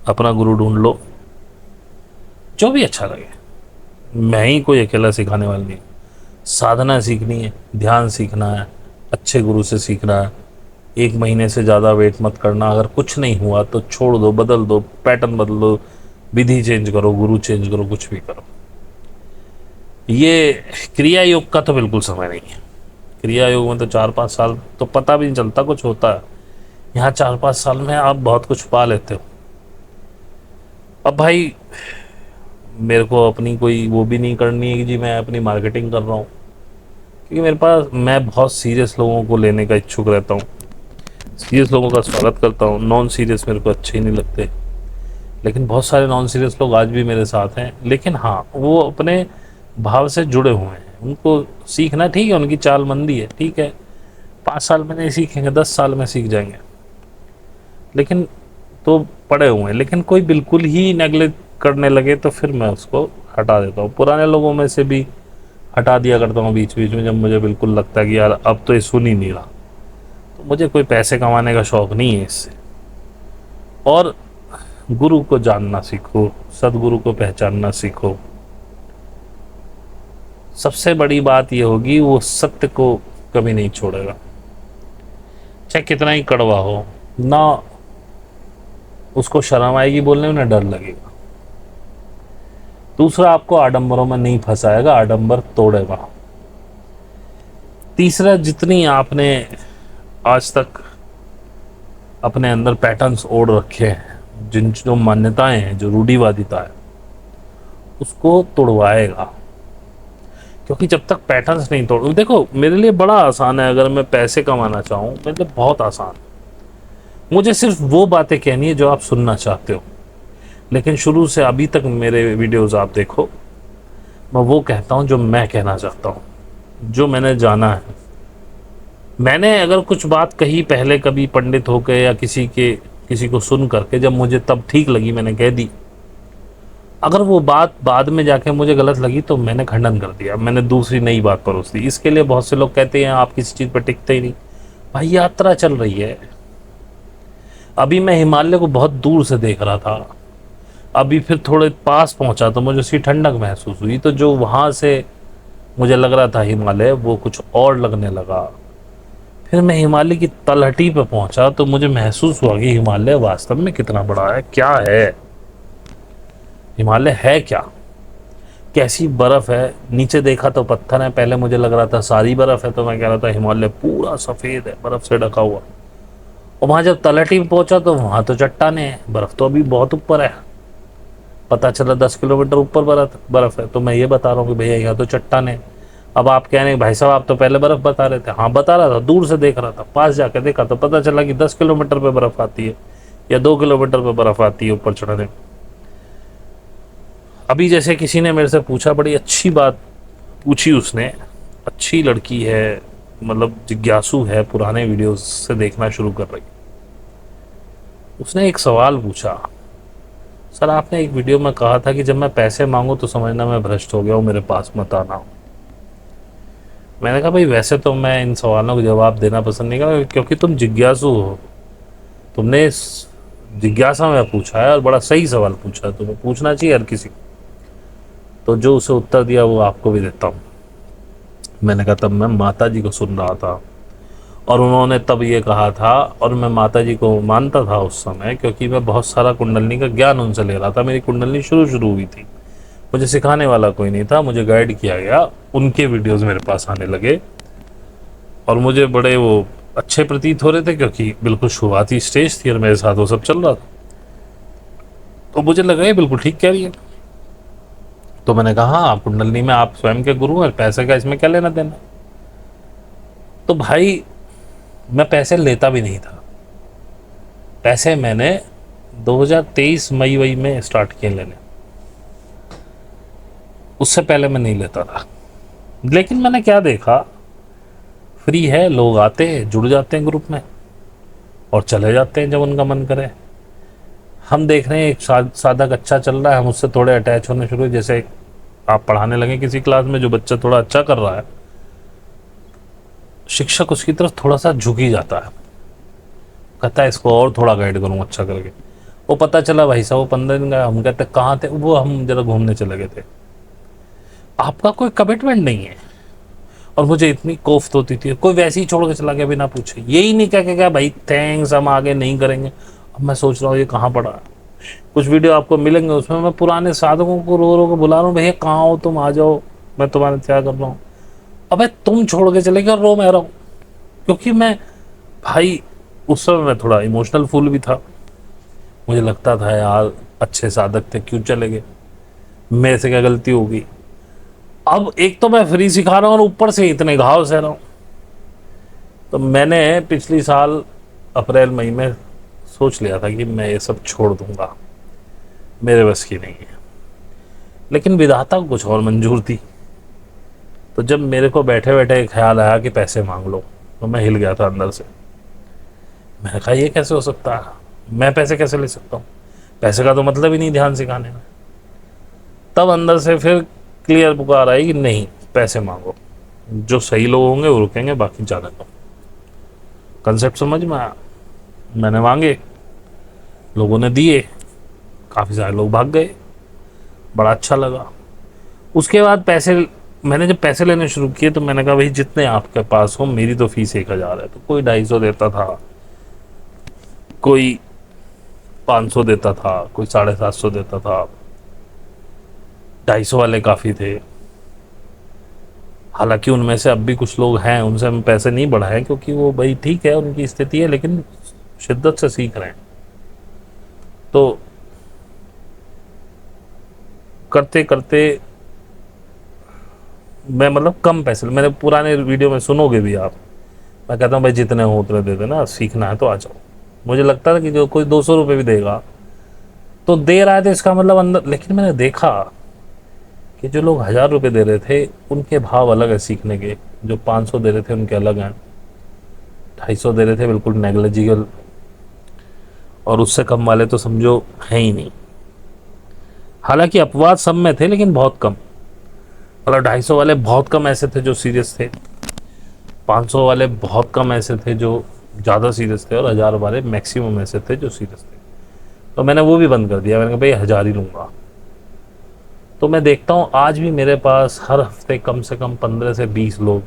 अपना गुरु ढूंढ लो, जो भी अच्छा लगे। मैं ही कोई अकेला सिखाने वाला नहीं। साधना सीखनी है, ध्यान सीखना है, अच्छे गुरु से सीखना है। 1 महीने से ज़्यादा वेट मत करना। अगर कुछ नहीं हुआ तो छोड़ दो, बदल दो, पैटर्न बदल दो, विधि चेंज करो, गुरु चेंज करो, कुछ भी करो। ये क्रिया योग का तो बिल्कुल समय नहीं है। क्रिया योग में तो 4-5 साल तो पता भी नहीं चलता कुछ होता है। यहाँ 4-5 साल में आप बहुत कुछ पा लेते हो। अब भाई मेरे को अपनी कोई वो भी नहीं करनी है कि जी मैं अपनी मार्केटिंग कर रहा हूँ, क्योंकि मेरे पास, मैं बहुत सीरियस लोगों को लेने का इच्छुक रहता हूँ, सीरियस लोगों का स्वागत करता हूँ। नॉन सीरियस मेरे को अच्छे ही नहीं लगते। लेकिन बहुत सारे नॉन सीरियस लोग आज भी मेरे साथ हैं, लेकिन हाँ वो अपने भाव से जुड़े हुए हैं। उनको सीखना ठीक है, उनकी चाल मंदी है, ठीक है, 5 साल में नहीं सीखेंगे, 10 साल में सीख जाएंगे, लेकिन तो पड़े हुए हैं। लेकिन कोई बिल्कुल ही नेगलेक्ट करने लगे तो फिर मैं उसको हटा देता हूँ। पुराने लोगों में से भी हटा दिया करता हूँ बीच बीच में, जब मुझे बिल्कुल लगता है कि यार अब तो ये सुन ही नहीं रहा। तो मुझे कोई पैसे कमाने का शौक़ नहीं है इससे। और गुरु को जानना सीखो, सदगुरु को पहचानना सीखो। सबसे बड़ी बात यह होगी, वो सत्य को कभी नहीं छोड़ेगा, चाहे कितना ही कड़वा हो। ना उसको शर्म आएगी बोलने में, ना डर लगेगा। दूसरा, आपको आडंबरों में नहीं फंसाएगा, आडंबर तोड़ेगा। तीसरा, जितनी आपने आज तक अपने अंदर पैटर्न्स ओढ़ रखे हैं, जिन जो मान्यताएं हैं, जो रूढ़िवादिता है, उसको तोड़वाएगा। क्योंकि जब तक पैटर्न्स नहीं तोड़, देखो मेरे लिए बड़ा आसान है, अगर मैं पैसे कमाना चाहूँ मेरे लिए बहुत आसान। मुझे सिर्फ वो बातें कहनी है जो आप सुनना चाहते हो। लेकिन शुरू से अभी तक मेरे वीडियोस आप देखो, मैं वो कहता हूँ जो मैं कहना चाहता हूँ, जो मैंने जाना है। मैंने अगर कुछ बात कही पहले कभी पंडित होकर या किसी को सुन करके, जब मुझे तब ठीक लगी मैंने कह दी। अगर वो बात बाद में जाके मुझे गलत लगी तो मैंने खंडन कर दिया, मैंने दूसरी नई बात परोस दी। इसके लिए बहुत से लोग कहते हैं आप किसी चीज़ पर टिकते ही नहीं। भाई यात्रा चल रही है। अभी मैं हिमालय को बहुत दूर से देख रहा था, अभी फिर थोड़े पास पहुंचा तो मुझे उसकी ठंडक महसूस हुई। तो जो वहाँ से मुझे लग रहा था हिमालय, वो कुछ और लगने लगा। फिर मैं हिमालय की तलहटी पे पहुंचा तो मुझे महसूस हुआ कि हिमालय वास्तव में कितना बड़ा है, क्या है हिमालय, है क्या, कैसी बर्फ है। नीचे देखा तो पत्थर है, पहले मुझे लग रहा था सारी बर्फ है, तो मैं कह रहा था हिमालय पूरा सफ़ेद है, बर्फ से ढका हुआ। और वहाँ जब तलहटी में पहुंचा तो वहाँ तो चट्टाने हैं, बर्फ तो अभी बहुत ऊपर है। पता चला 10 किलोमीटर ऊपर बर्फ है। तो मैं ये बता रहा हूँ कि भैया यहाँ तो चट्टाने हैं। अब आप कह रहे हैं भाई साहब आप तो पहले बर्फ बता रहे थे। हाँ बता रहा था, दूर से देख रहा था, पास जाकर देखा तो पता चला कि 10 किलोमीटर पे बर्फ आती है या 2 किलोमीटर पे बर्फ आती है ऊपर चढ़ने। अभी जैसे किसी ने मेरे से पूछा, बड़ी अच्छी बात पूछी उसने, अच्छी लड़की है, मतलब जिज्ञासु है, पुराने वीडियोस से देखना शुरू कर रही। उसने एक सवाल पूछा, सर आपने एक वीडियो में कहा था कि जब मैं पैसे मांगू तो समझना मैं भ्रष्ट हो गया हूँ, मेरे पास मत आना। मैंने कहा भाई वैसे तो मैं इन सवालों का जवाब देना पसंद नहीं करूँगा, क्योंकि तुम जिज्ञासु हो, तुमने जिज्ञासा में पूछा है और बड़ा सही सवाल पूछा है, तुम्हें पूछना चाहिए हर किसी को। तो जो उसे उत्तर दिया वो आपको भी देता हूँ। मैंने कहा तब मैं माता जी को सुन रहा था और उन्होंने तब ये कहा था, और मैं माता जी को मानता था उस समय, क्योंकि मैं बहुत सारा कुंडलनी का ज्ञान उनसे ले रहा था। मेरी कुंडलनी शुरू हुई थी, मुझे सिखाने वाला कोई नहीं था, मुझे गाइड किया गया, उनके वीडियोस मेरे पास आने लगे और मुझे बड़े वो अच्छे प्रतीत हो रहे थे, क्योंकि बिल्कुल शुरुआती स्टेज थी और मेरे साथ वो सब चल रहा था। तो मुझे लगा ये बिल्कुल ठीक कह रही है। तो मैंने कहा हाँ, आप कुंडलनी में आप स्वयं के गुरु हैं, पैसे का इसमें क्या लेना देना। तो भाई मैं पैसे लेता भी नहीं था। पैसे मैंने 2023 मई में स्टार्ट किए लेने, उससे पहले मैं नहीं लेता था। लेकिन मैंने क्या देखा, फ्री है, लोग आते हैं, जुड़ जाते हैं ग्रुप में, और चले जाते हैं जब उनका मन करे। हम देख रहे हैं एक साधक अच्छा चल रहा है, हम उससे थोड़े अटैच होने शुरू, जैसे आप पढ़ाने लगे किसी क्लास में, जो बच्चा थोड़ा अच्छा कर रहा है, शिक्षक उसकी तरफ थोड़ा सा झुक ही जाता है, कहता है इसको और थोड़ा गाइड करूँ अच्छा करके। वो पता चला भाई साहब वो 15 दिन गया, हम कहते कहाँ थे, वो हम जरा घूमने चले गए थे। आपका कोई कमिटमेंट नहीं है। और मुझे इतनी कोफ्त होती थी, कोई वैसे ही छोड़ के चला गया बिना पूछे, यही नहीं कह के क्या भाई थैंक्स हम आगे नहीं करेंगे। अब मैं सोच रहा हूँ ये कहाँ पड़ा है। कुछ वीडियो आपको मिलेंगे उसमें मैं पुराने साधकों को रो रो के बुला रहा हूँ, भैया कहाँ हो तुम, आ जाओ, मैं तुम्हारा इंतजार कर रहा हूँ। अबे तुम छोड़ के चले गए, रो मैं रहा हूँ। क्योंकि मैं भाई उस समय मैं थोड़ा इमोशनल फूल भी था, मुझे लगता था यार अच्छे साधक थे क्यों चले गए, मेरे से क्या गलती होगी। अब एक तो मैं फ्री सिखा रहा हूँ और ऊपर से इतने घाव सह रहा हूँ। तो मैंने पिछली साल अप्रैल मई में सोच लिया था कि मैं ये सब छोड़ दूंगा, मेरे बस की नहीं है। लेकिन विधाता को कुछ और मंजूर थी। तो जब मेरे को बैठे बैठे ख्याल आया कि पैसे मांग लो, तो मैं हिल गया था अंदर से। मैंने कहा ये कैसे हो सकता है, मैं पैसे कैसे ले सकता हूँ, पैसे का तो मतलब ही नहीं ध्यान सिखाने में। तब अंदर से फिर क्लियर पुकार आई कि नहीं, पैसे मांगो, जो सही लोग होंगे वो रुकेंगे, बाकी जाने दो। कंसेप्ट समझ में आया, मैंने मांगे, लोगों ने दिए, काफ़ी सारे लोग भाग गए, बड़ा अच्छा लगा। उसके बाद पैसे, मैंने जब पैसे लेने शुरू किए तो मैंने कहा भाई जितने आपके पास हो, मेरी तो फीस 1000 है। तो कोई 250 देता था, कोई 500 देता था, कोई 750 देता था, 250 वाले काफ़ी थे। हालांकि उनमें से अब भी कुछ लोग हैं, उनसे हम पैसे नहीं बढ़ाए क्योंकि वो भाई ठीक है उनकी स्थिति है, लेकिन शिद्दत से सीख रहे हैं। तो करते करते मैं मतलब कम पैसे, मैंने पुराने वीडियो में सुनोगे भी आप, मैं कहता हूँ भाई जितने हो उतने दे देना, सीखना है तो आ जाओ। मुझे लगता था कि जो कोई 200 रुपये भी देगा तो दे रहा है, तो इसका मतलब अंदर। लेकिन मैंने देखा कि जो लोग 1000 रुपये दे रहे थे उनके भाव अलग है सीखने के, जो 500 दे रहे थे उनके अलग हैं, 250 दे रहे थे बिल्कुल नेग्लिजिबल, और उससे कम वाले तो समझो हैं ही नहीं। हालांकि अपवाद सब में थे लेकिन बहुत कम, मतलब 250 वाले बहुत कम ऐसे थे जो सीरियस थे, 500 वाले बहुत कम ऐसे थे जो ज़्यादा सीरियस थे, और 1000 वाले मैक्सिमम ऐसे थे जो सीरियस थे। तो मैंने वो भी बंद कर दिया, मैंने कहा भाई 1000 ही लूँगा। तो मैं देखता हूँ आज भी मेरे पास हर हफ्ते कम से कम 15 से 20 लोग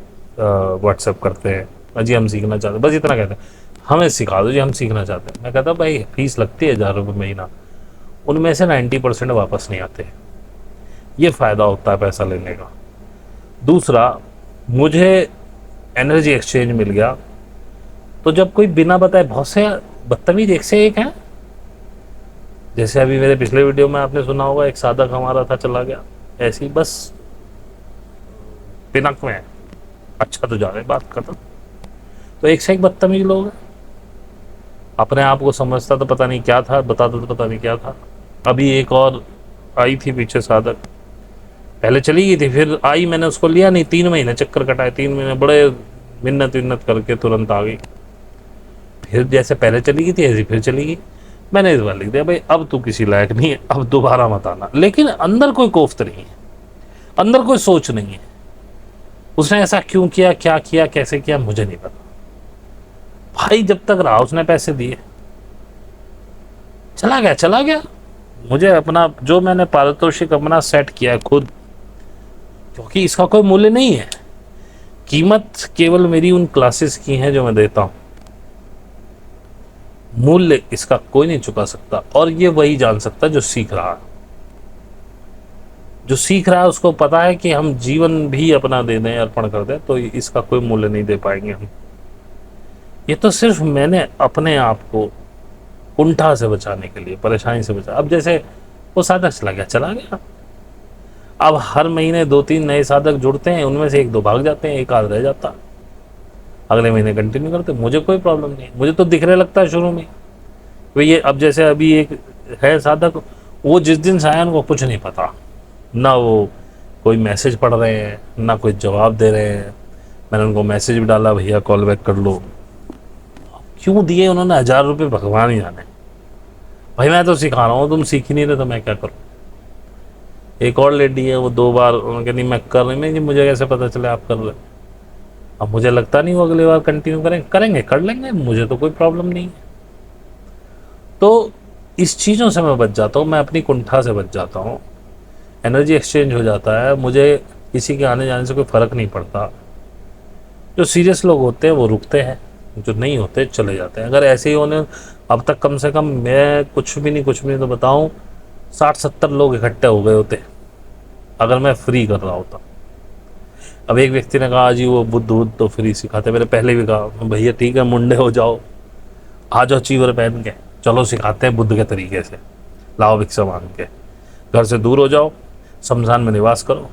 व्हाट्सएप करते हैं, जी हम सीखना चाहते हैं, बस इतना कहते हैं, हमें सिखा दो जी हम सीखना चाहते हैं। मैं कहता भाई फीस लगती है 1000 रुपये महीना, उनमें से 90% वापस नहीं आते, ये फ़ायदा होता है पैसा लेने का। दूसरा, मुझे एनर्जी एक्सचेंज मिल गया। तो जब कोई बिना बताए, बहुत से बदतमीज एक से एक हैं, जैसे अभी मेरे पिछले वीडियो में आपने सुना होगा एक साधक हमारा था चला गया, ऐसे ही बस पिनक में, अच्छा तो जा रहे, बात खत्म। तो एक से एक बदतमीज लोग हैं, अपने आप को समझता तो पता नहीं क्या था, बताता तो पता नहीं क्या था। अभी एक और आई थी पीछे साधक, पहले चली गई थी, फिर आई, मैंने उसको लिया नहीं, 3 महीने चक्कर कटाए, 3 महीने बड़े मिन्नत करके तुरंत आ गई। फिर जैसे पहले चली गई थी ऐसी फिर चली गई। मैंने इस बार लिख दिया भाई अब तू किसी लायक नहीं है, अब दोबारा मत आना। लेकिन अंदर कोई कोफ्त नहीं है, अंदर कोई सोच नहीं है, उसने ऐसा क्यों किया, क्या किया, कैसे किया, मुझे नहीं पता। भाई जब तक रहा उसने पैसे दिए, चला गया चला गया। मुझे अपना जो मैंने पारितोषिक अपना सेट किया है खुद, क्योंकि इसका कोई मूल्य नहीं है, कीमत केवल मेरी उन क्लासेस की है जो मैं देता हूं, मूल्य इसका कोई नहीं चुका सकता। और ये वही जान सकता जो सीख रहा है, जो सीख रहा है उसको पता है कि हम जीवन भी अपना दे दें, अर्पण कर दें, तो इसका कोई मूल्य नहीं दे पाएंगे हम। ये तो सिर्फ मैंने अपने आप को कुंठा से बचाने के लिए, परेशानी से बचा। अब जैसे वो साधक चला गया चला गया, अब हर महीने 2-3 नए साधक जुड़ते हैं, उनमें से 1-2 भाग जाते हैं, एक आध रह जाता, अगले महीने कंटिन्यू करते, मुझे कोई प्रॉब्लम नहीं। मुझे तो दिखने लगता है शुरू में तो ये, अब जैसे अभी एक है साधक, वो जिस दिन से आया उनको कुछ नहीं पता, ना वो कोई मैसेज पढ़ रहे हैं ना कोई जवाब दे रहे हैं। मैंने उनको मैसेज भी डाला भैया कॉल बैक कर लो, क्यों दिए उन्होंने 1000 रुपये, भगवान ही जाने। भाई मैं तो सिखा रहा हूँ, तुम सीख ही नहीं रहे तो मैं क्या करूँ। एक और लेडी है, वो 2 बार उन्होंने कहा नहीं मैं कर रही, मैं मुझे कैसे पता चले आप कर रहे। अब मुझे लगता नहीं वो अगली बार कंटिन्यू करेंगे, कर लेंगे, मुझे तो कोई प्रॉब्लम नहीं है। तो इस चीज़ों से मैं बच जाता हूँ, मैं अपनी कुंठा से बच जाता हूँ, एनर्जी एक्सचेंज हो जाता है, मुझे किसी के आने जाने से कोई फ़र्क नहीं पड़ता। जो सीरियस लोग होते हैं वो रुकते हैं, जो नहीं होते चले जाते हैं। अगर ऐसे ही होने, अब तक कम से कम मैं कुछ भी नहीं तो बताऊँ 60-70 लोग इकट्ठे हो गए होते अगर मैं फ्री कर रहा होता। अब एक व्यक्ति ने कहा जी वो बुद्ध तो फ्री सिखाते, मैंने पहले भी कहा भैया ठीक है मुंडे हो जाओ, आ जाओ चीवर पहन के, चलो सिखाते हैं बुद्ध के तरीके से, लाओ भिक्षा मांग के, घर से दूर हो जाओ, शमशान में निवास करो,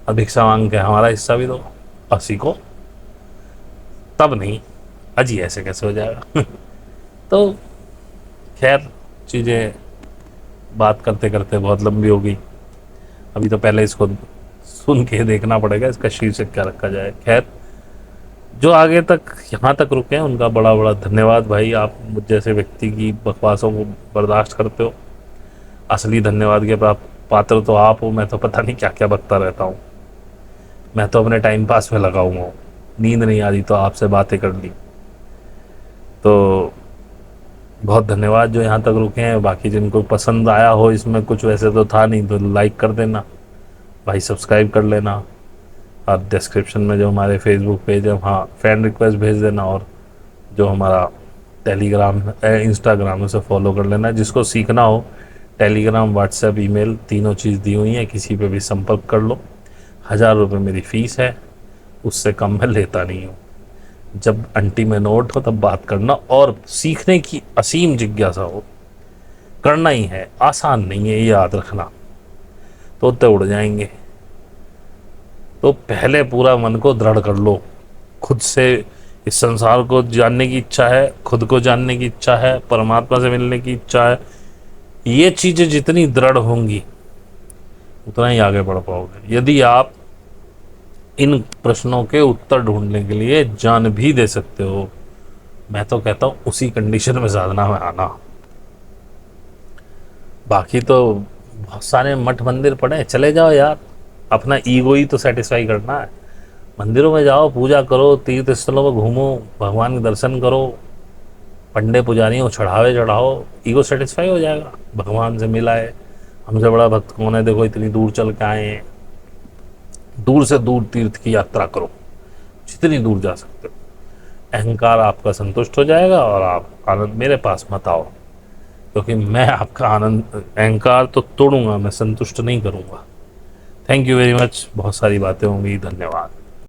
अब भिक्षा मांग के हमारा हिस्सा भी दो और सीखो। तब नहीं, अजी ऐसे कैसे हो जाएगा। तो खैर चीज़ें बात करते करते बहुत लंबी हो गई। अभी तो पहले इसको सुन के देखना पड़ेगा इसका शीर्षक क्या रखा जाए। खैर जो आगे तक यहाँ तक रुके हैं उनका बड़ा बड़ा धन्यवाद भाई। आप मुझ जैसे व्यक्ति की बकवासों को बर्दाश्त करते हो, असली धन्यवाद के पात्र तो आप हो। मैं तो पता नहीं क्या क्या बकता रहता हूँ, मैं तो अपने टाइम पास में लगा हुआ हूँ, नींद नहीं आ रही तो आपसे बातें कर ली। तो बहुत धन्यवाद जो यहाँ तक रुके हैं। बाकी जिनको पसंद आया हो, इसमें कुछ वैसे तो था नहीं तो लाइक कर देना भाई, सब्सक्राइब कर लेना, और डिस्क्रिप्शन में जो हमारे फेसबुक पेज है वहाँ फ्रेंड रिक्वेस्ट भेज देना, और जो हमारा टेलीग्राम इंस्टाग्राम उसे फॉलो कर लेना। जिसको सीखना हो टेलीग्राम व्हाट्सएप ईमेल तीनों चीज़ दी हुई हैं, किसी पे भी संपर्क कर लो। 1000 रुपये मेरी फ़ीस है, उससे कम मैं लेता नहीं हूँ। जब अंटी में नोट हो तब बात करना, और सीखने की असीम जिज्ञासा हो करना ही है, आसान नहीं है ये याद रखना, तोते उड़ जाएंगे। तो पहले पूरा मन को दृढ़ कर लो, खुद से इस संसार को जानने की इच्छा है, खुद को जानने की इच्छा है, परमात्मा से मिलने की इच्छा है। ये चीज़ें जितनी दृढ़ होंगी उतना ही आगे बढ़ पाओगे। यदि आप इन प्रश्नों के उत्तर ढूंढने के लिए जान भी दे सकते हो, मैं तो कहता हूँ उसी कंडीशन में साधना में आना। बाकी तो बहुत सारे मठ मंदिर पड़े, चले जाओ यार, अपना ईगो ही तो सेटिस्फाई करना है। मंदिरों में जाओ, पूजा करो, तीर्थ स्थलों में घूमो, भगवान के दर्शन करो, पंडे पुजारियों चढ़ावे चढ़ाओ, ईगो सेटिस्फाई हो जाएगा। भगवान से मिलाए, हमसे बड़ा भक्त कौन है, देखो इतनी दूर चल के आए हैं। दूर से दूर तीर्थ की यात्रा करो, जितनी दूर जा सकते हो। अहंकार आपका संतुष्ट हो जाएगा और आप आनंद, मेरे पास मत आओ, क्योंकि मैं आपका आनंद, अहंकार तो तोड़ूंगा, मैं संतुष्ट नहीं करूंगा। Thank you very much. बहुत सारी बातें होंगी, धन्यवाद।